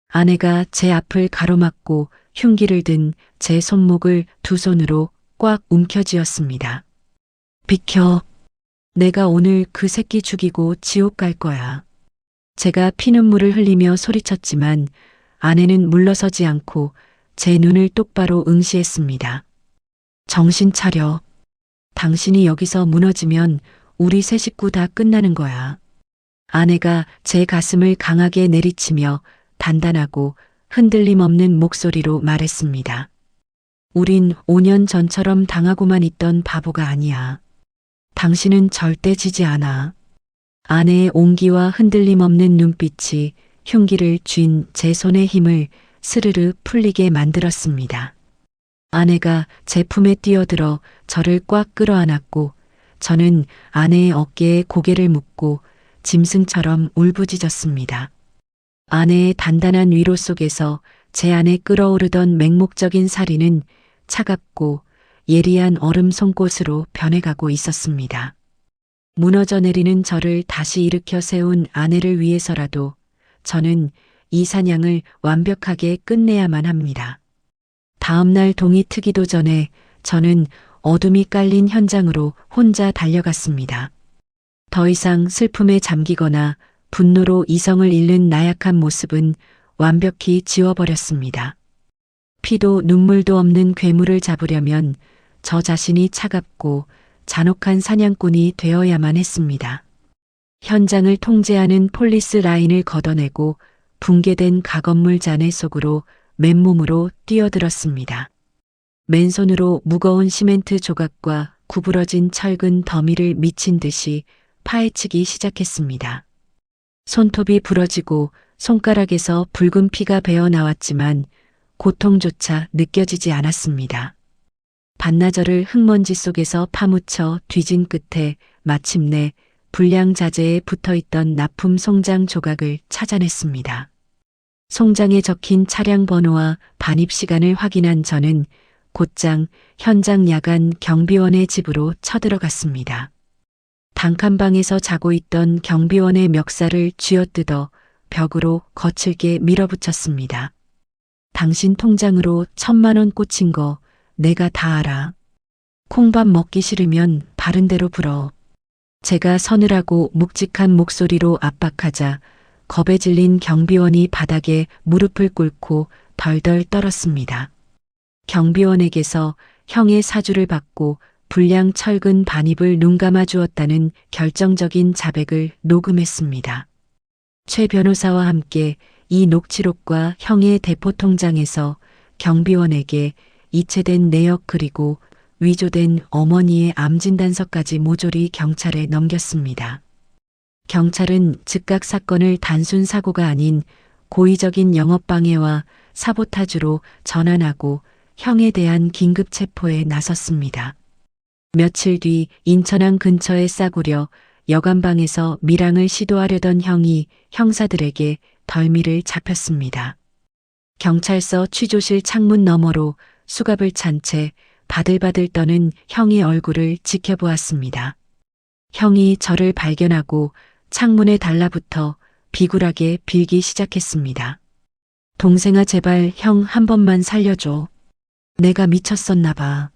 아내가 제 앞을 가로막고 흉기를 든 제 손목을 두 손으로 꽉 움켜쥐었습니다. 비켜. 내가 오늘 그 새끼 죽이고 지옥 갈 거야. 제가 피눈물을 흘리며 소리쳤지만 아내는 물러서지 않고 제 눈을 똑바로 응시했습니다. 정신 차려. 당신이 여기서 무너지면 우리 세 식구 다 끝나는 거야. 아내가 제 가슴을 강하게 내리치며 단단하고 흔들림 없는 목소리로 말했습니다. 우린 5년 전처럼 당하고만 있던 바보가 아니야. 당신은 절대 지지 않아. 아내의 온기와 흔들림 없는 눈빛이 흉기를 쥔 제 손의 힘을 스르르 풀리게 만들었습니다. 아내가 제 품에 뛰어들어 저를 꽉 끌어안았고 저는 아내의 어깨에 고개를 묻고 짐승처럼 울부짖었습니다. 아내의 단단한 위로 속에서 제 안에 끓어오르던 맹목적인 살인은 차갑고 예리한 얼음 송곳으로 변해가고 있었습니다. 무너져 내리는 저를 다시 일으켜 세운 아내를 위해서라도 저는 이 사냥을 완벽하게 끝내야만 합니다. 다음 날 동이 트기도 전에 저는 어둠이 깔린 현장으로 혼자 달려갔습니다. 더 이상 슬픔에 잠기거나 분노로 이성을 잃는 나약한 모습은 완벽히 지워버렸습니다. 피도 눈물도 없는 괴물을 잡으려면 저 자신이 차갑고 잔혹한 사냥꾼이 되어야만 했습니다. 현장을 통제하는 폴리스 라인을 걷어내고 붕괴된 가건물 잔해 속으로 맨몸으로 뛰어들었습니다. 맨손으로 무거운 시멘트 조각과 구부러진 철근 더미를 미친 듯이 파헤치기 시작했습니다. 손톱이 부러지고 손가락에서 붉은 피가 배어 나왔지만 고통조차 느껴지지 않았습니다. 반나절을 흙먼지 속에서 파묻혀 뒤진 끝에 마침내 불량 자재에 붙어있던 납품 송장 조각을 찾아냈습니다. 송장에 적힌 차량 번호와 반입 시간을 확인한 저는 곧장 현장 야간 경비원의 집으로 쳐들어갔습니다. 단칸방에서 자고 있던 경비원의 멱살을 쥐어뜯어 벽으로 거칠게 밀어붙였습니다. 당신 통장으로 1,000만 원 꽂힌 거 내가 다 알아. 콩밥 먹기 싫으면 바른 대로 불어. 제가 서늘하고 묵직한 목소리로 압박하자 겁에 질린 경비원이 바닥에 무릎을 꿇고 덜덜 떨었습니다. 경비원에게서 형의 사주를 받고 불량 철근 반입을 눈감아 주었다는 결정적인 자백을 녹음했습니다. 최 변호사와 함께 이 녹취록과 형의 대포통장에서 경비원에게 이체된 내역 그리고 위조된 어머니의 암 진단서까지 모조리 경찰에 넘겼습니다. 경찰은 즉각 사건을 단순 사고가 아닌 고의적인 영업방해와 사보타주로 전환하고 형에 대한 긴급 체포에 나섰습니다. 며칠 뒤 인천항 근처의 싸구려 여관방에서 밀항을 시도하려던 형이 형사들에게 덜미를 잡혔습니다. 경찰서 취조실 창문 너머로 수갑을 찬 채 바들바들 떠는 형의 얼굴을 지켜보았습니다. 형이 저를 발견하고 창문에 달라붙어 비굴하게 빌기 시작했습니다. 동생아, 제발 형 한 번만 살려줘. 내가 미쳤었나 봐.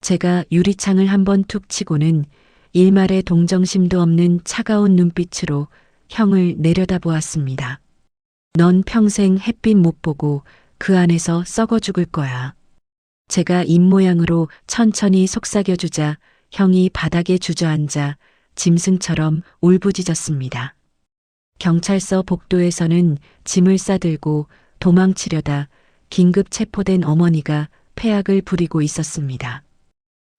제가 유리창을 한번 툭 치고는 일말의 동정심도 없는 차가운 눈빛으로 형을 내려다보았습니다. 넌 평생 햇빛 못 보고 그 안에서 썩어 죽을 거야. 제가 입모양으로 천천히 속삭여주자 형이 바닥에 주저앉아 짐승처럼 울부짖었습니다. 경찰서 복도에서는 짐을 싸들고 도망치려다 긴급 체포된 어머니가 패악을 부리고 있었습니다.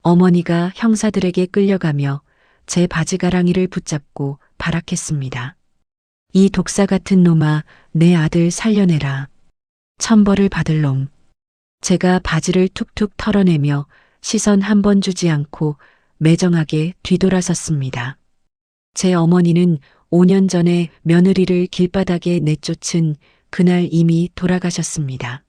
어머니가 형사들에게 끌려가며 제 바지가랑이를 붙잡고 발악했습니다. 이 독사 같은 놈아, 내 아들 살려내라. 천벌을 받을 놈. 제가 바지를 툭툭 털어내며 시선 한 번 주지 않고 매정하게 뒤돌아섰습니다. 제 어머니는 5년 전에 며느리를 길바닥에 내쫓은 그날 이미 돌아가셨습니다.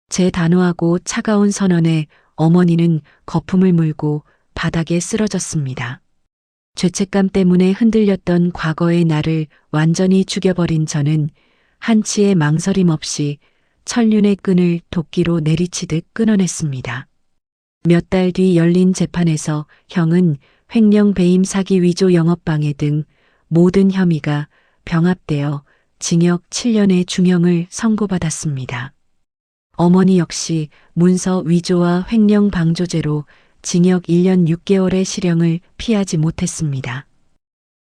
제 단호하고 차가운 선언에 어머니는 거품을 물고 바닥에 쓰러졌습니다. 죄책감 때문에 흔들렸던 과거의 나를 완전히 죽여버린 저는 한치의 망설임 없이 천륜의 끈을 도끼로 내리치듯 끊어냈습니다. 몇 달 뒤 열린 재판에서 형은 횡령 배임 사기 위조 영업방해 등 모든 혐의가 병합되어 징역 7년의 중형을 선고받았습니다. 어머니 역시 문서 위조와 횡령 방조죄로 징역 1년 6개월의 실형을 피하지 못했습니다.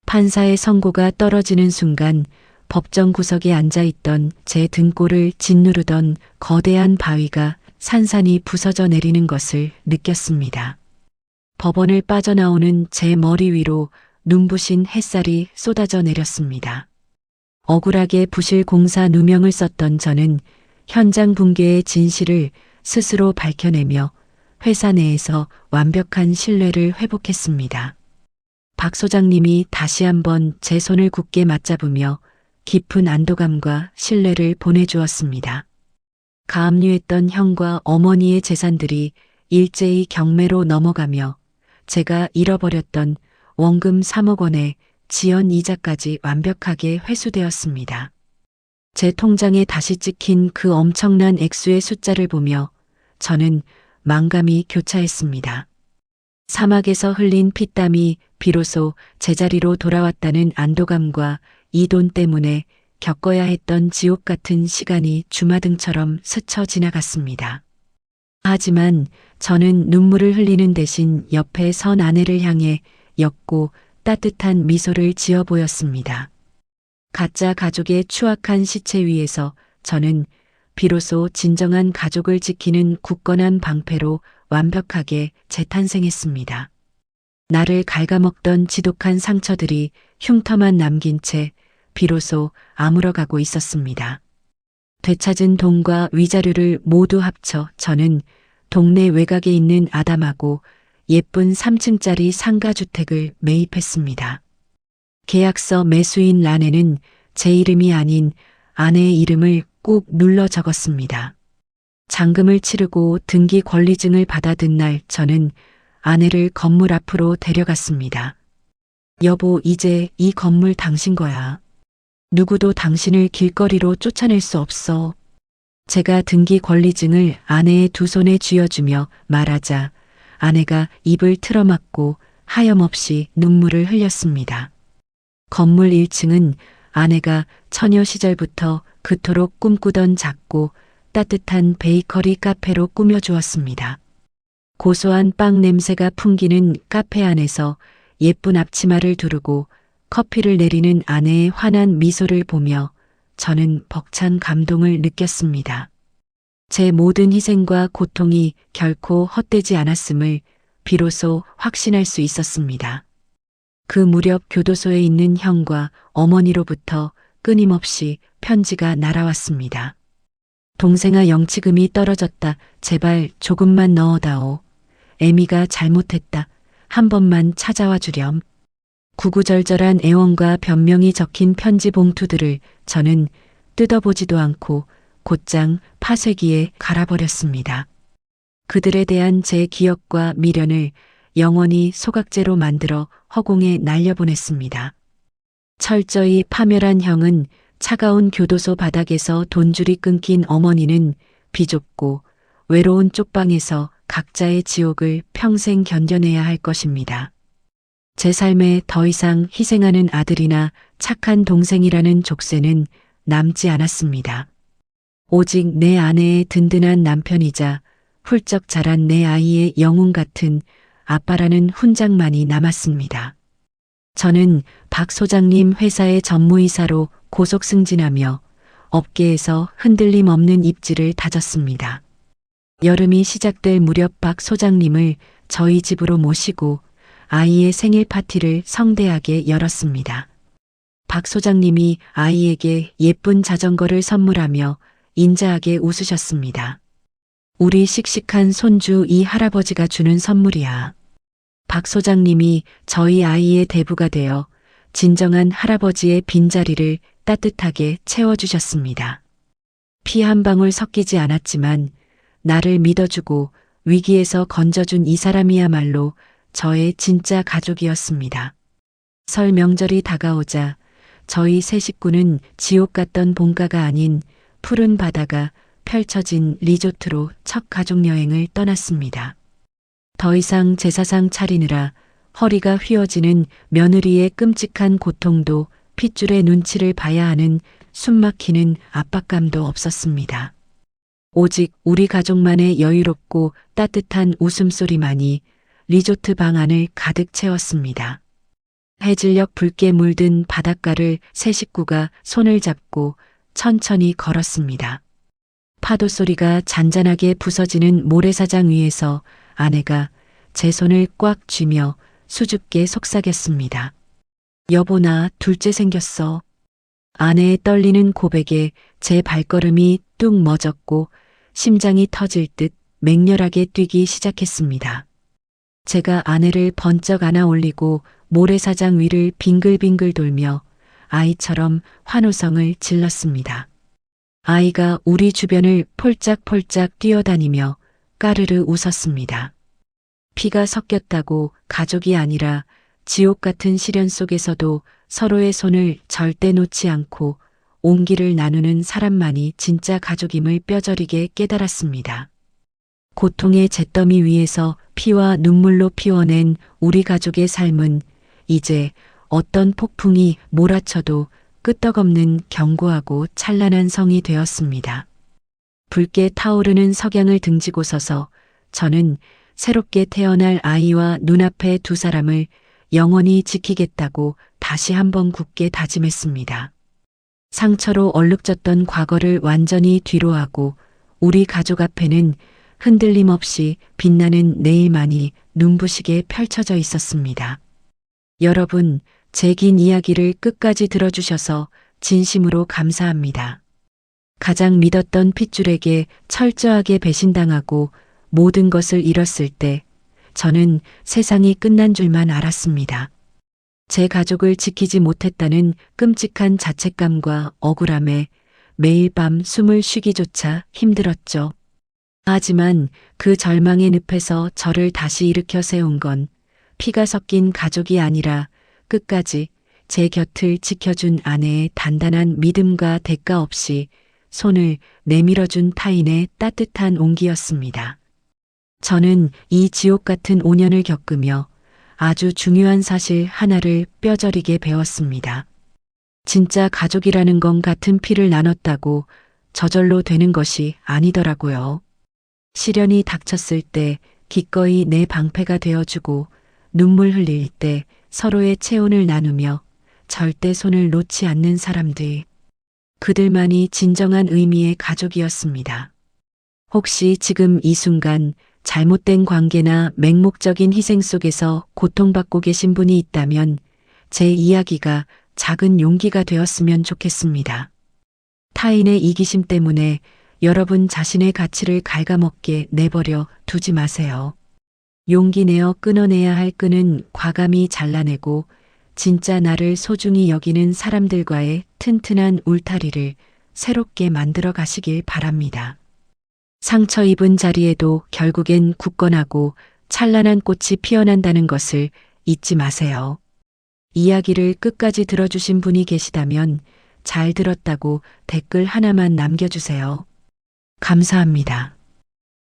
판사의 선고가 떨어지는 순간 법정 구석에 앉아있던 제 등골을 짓누르던 거대한 바위가 산산이 부서져 내리는 것을 느꼈습니다. 법원을 빠져나오는 제 머리 위로 눈부신 햇살이 쏟아져 내렸습니다. 억울하게 부실 공사 누명을 썼던 저는 현장 붕괴의 진실을 스스로 밝혀내며 회사 내에서 완벽한 신뢰를 회복했습니다. 박 소장님이 다시 한번 제 손을 굳게 맞잡으며 깊은 안도감과 신뢰를 보내주었습니다. 가압류했던 형과 어머니의 재산들이 일제히 경매로 넘어가며 제가 잃어버렸던 원금 3억 원의 지연 이자까지 완벽하게 회수되었습니다. 제 통장에 다시 찍힌 그 엄청난 액수의 숫자를 보며 저는 만감이 교차했습니다. 사막에서 흘린 피땀이 비로소 제자리로 돌아왔다는 안도감과 이 돈 때문에 겪어야 했던 지옥 같은 시간이 주마등처럼 스쳐 지나갔습니다. 하지만 저는 눈물을 흘리는 대신 옆에 선 아내를 향해 옅고 따뜻한 미소를 지어 보였습니다. 가짜 가족의 추악한 시체 위에서 저는 비로소 진정한 가족을 지키는 굳건한 방패로 완벽하게 재탄생했습니다. 나를 갉아먹던 지독한 상처들이 흉터만 남긴 채 비로소 아물어가고 있었습니다. 되찾은 돈과 위자료를 모두 합쳐 저는 동네 외곽에 있는 아담하고 예쁜 3층짜리 상가주택을 매입했습니다. 계약서 매수인 란에는 제 이름이 아닌 아내의 이름을 꾹 눌러 적었습니다. 잔금을 치르고 등기 권리증을 받아든 날 저는 아내를 건물 앞으로 데려갔습니다. 여보, 이제 이 건물 당신 거야. 누구도 당신을 길거리로 쫓아낼 수 없어. 제가 등기 권리증을 아내의 두 손에 쥐어주며 말하자 아내가 입을 틀어막고 하염없이 눈물을 흘렸습니다. 건물 1층은 아내가 처녀 시절부터 그토록 꿈꾸던 작고 따뜻한 베이커리 카페로 꾸며주었습니다. 고소한 빵 냄새가 풍기는 카페 안에서 예쁜 앞치마를 두르고 커피를 내리는 아내의 환한 미소를 보며 저는 벅찬 감동을 느꼈습니다. 제 모든 희생과 고통이 결코 헛되지 않았음을 비로소 확신할 수 있었습니다. 그 무렵 교도소에 있는 형과 어머니로부터 끊임없이 편지가 날아왔습니다. 동생아, 영치금이 떨어졌다. 제발 조금만 넣어다오. 애미가 잘못했다. 한 번만 찾아와 주렴. 구구절절한 애원과 변명이 적힌 편지 봉투들을 저는 뜯어보지도 않고 곧장 파쇄기에 갈아버렸습니다. 그들에 대한 제 기억과 미련을 영원히 소각제로 만들어 허공에 날려보냈습니다. 철저히 파멸한 형은, 차가운 교도소 바닥에서 돈줄이 끊긴 어머니는, 비좁고 외로운 쪽방에서 각자의 지옥을 평생 견뎌내야 할 것입니다. 제 삶에 더 이상 희생하는 아들이나 착한 동생이라는 족쇄는 남지 않았습니다. 오직 내 아내의 든든한 남편이자 훌쩍 자란 내 아이의 영웅 같은 아빠라는 훈장만이 남았습니다. 저는 박 소장님 회사의 전무이사로 고속 승진하며 업계에서 흔들림 없는 입지를 다졌습니다. 여름이 시작될 무렵 박 소장님을 저희 집으로 모시고 아이의 생일 파티를 성대하게 열었습니다. 박 소장님이 아이에게 예쁜 자전거를 선물하며 인자하게 웃으셨습니다. 우리 씩씩한 손주 이 할아버지가 주는 선물이야. 박 소장님이 저희 아이의 대부가 되어 진정한 할아버지의 빈자리를 따뜻하게 채워주셨습니다. 피 한 방울 섞이지 않았지만 나를 믿어주고 위기에서 건져준 이 사람이야말로 저의 진짜 가족이었습니다. 설 명절이 다가오자 저희 세 식구는 지옥 같던 본가가 아닌 푸른 바다가 펼쳐진 리조트로 첫 가족여행을 떠났습니다. 더 이상 제사상 차리느라 허리가 휘어지는 며느리의 끔찍한 고통도 핏줄의 눈치를 봐야 하는 숨막히는 압박감도 없었습니다. 오직 우리 가족만의 여유롭고 따뜻한 웃음소리만이 리조트 방 안을 가득 채웠습니다. 해질녘 붉게 물든 바닷가를 세 식구가 손을 잡고 천천히 걸었습니다. 파도 소리가 잔잔하게 부서지는 모래사장 위에서 아내가 제 손을 꽉 쥐며 수줍게 속삭였습니다. 여보, 나 둘째 생겼어. 아내의 떨리는 고백에 제 발걸음이 뚝 멎었고 심장이 터질 듯 맹렬하게 뛰기 시작했습니다. 제가 아내를 번쩍 안아 올리고 모래사장 위를 빙글빙글 돌며 아이처럼 환호성을 질렀습니다. 아이가 우리 주변을 폴짝폴짝 뛰어다니며 까르르 웃었습니다. 피가 섞였다고 가족이 아니라 지옥 같은 시련 속에서도 서로의 손을 절대 놓지 않고 온기를 나누는 사람만이 진짜 가족임을 뼈저리게 깨달았습니다. 고통의 잿더미 위에서 피와 눈물로 피워낸 우리 가족의 삶은 이제 어떤 폭풍이 몰아쳐도 끄떡없는 견고하고 찬란한 성이 되었습니다. 붉게 타오르는 석양을 등지고 서서 저는 새롭게 태어날 아이와 눈앞의 두 사람을 영원히 지키겠다고 다시 한번 굳게 다짐했습니다. 상처로 얼룩졌던 과거를 완전히 뒤로하고 우리 가족 앞에는 흔들림 없이 빛나는 내일만이 눈부시게 펼쳐져 있었습니다. 여러분, 제 긴 이야기를 끝까지 들어주셔서 진심으로 감사합니다. 가장 믿었던 핏줄에게 철저하게 배신당하고 모든 것을 잃었을 때 저는 세상이 끝난 줄만 알았습니다. 제 가족을 지키지 못했다는 끔찍한 자책감과 억울함에 매일 밤 숨을 쉬기조차 힘들었죠. 하지만 그 절망의 늪에서 저를 다시 일으켜 세운 건 피가 섞인 가족이 아니라 끝까지 제 곁을 지켜준 아내의 단단한 믿음과 대가 없이 손을 내밀어준 타인의 따뜻한 온기였습니다. 저는 이 지옥 같은 5년을 겪으며 아주 중요한 사실 하나를 뼈저리게 배웠습니다. 진짜 가족이라는 건 같은 피를 나눴다고 저절로 되는 것이 아니더라고요. 시련이 닥쳤을 때 기꺼이 내 방패가 되어주고 눈물 흘릴 때 서로의 체온을 나누며 절대 손을 놓지 않는 사람들. 그들만이 진정한 의미의 가족이었습니다. 혹시 지금 이 순간 잘못된 관계나 맹목적인 희생 속에서 고통받고 계신 분이 있다면 제 이야기가 작은 용기가 되었으면 좋겠습니다. 타인의 이기심 때문에 여러분 자신의 가치를 갉아먹게 내버려 두지 마세요. 용기 내어 끊어내야 할 끈은 과감히 잘라내고 진짜 나를 소중히 여기는 사람들과의 튼튼한 울타리를 새롭게 만들어 가시길 바랍니다. 상처 입은 자리에도 결국엔 굳건하고 찬란한 꽃이 피어난다는 것을 잊지 마세요. 이야기를 끝까지 들어주신 분이 계시다면 잘 들었다고 댓글 하나만 남겨주세요. 감사합니다.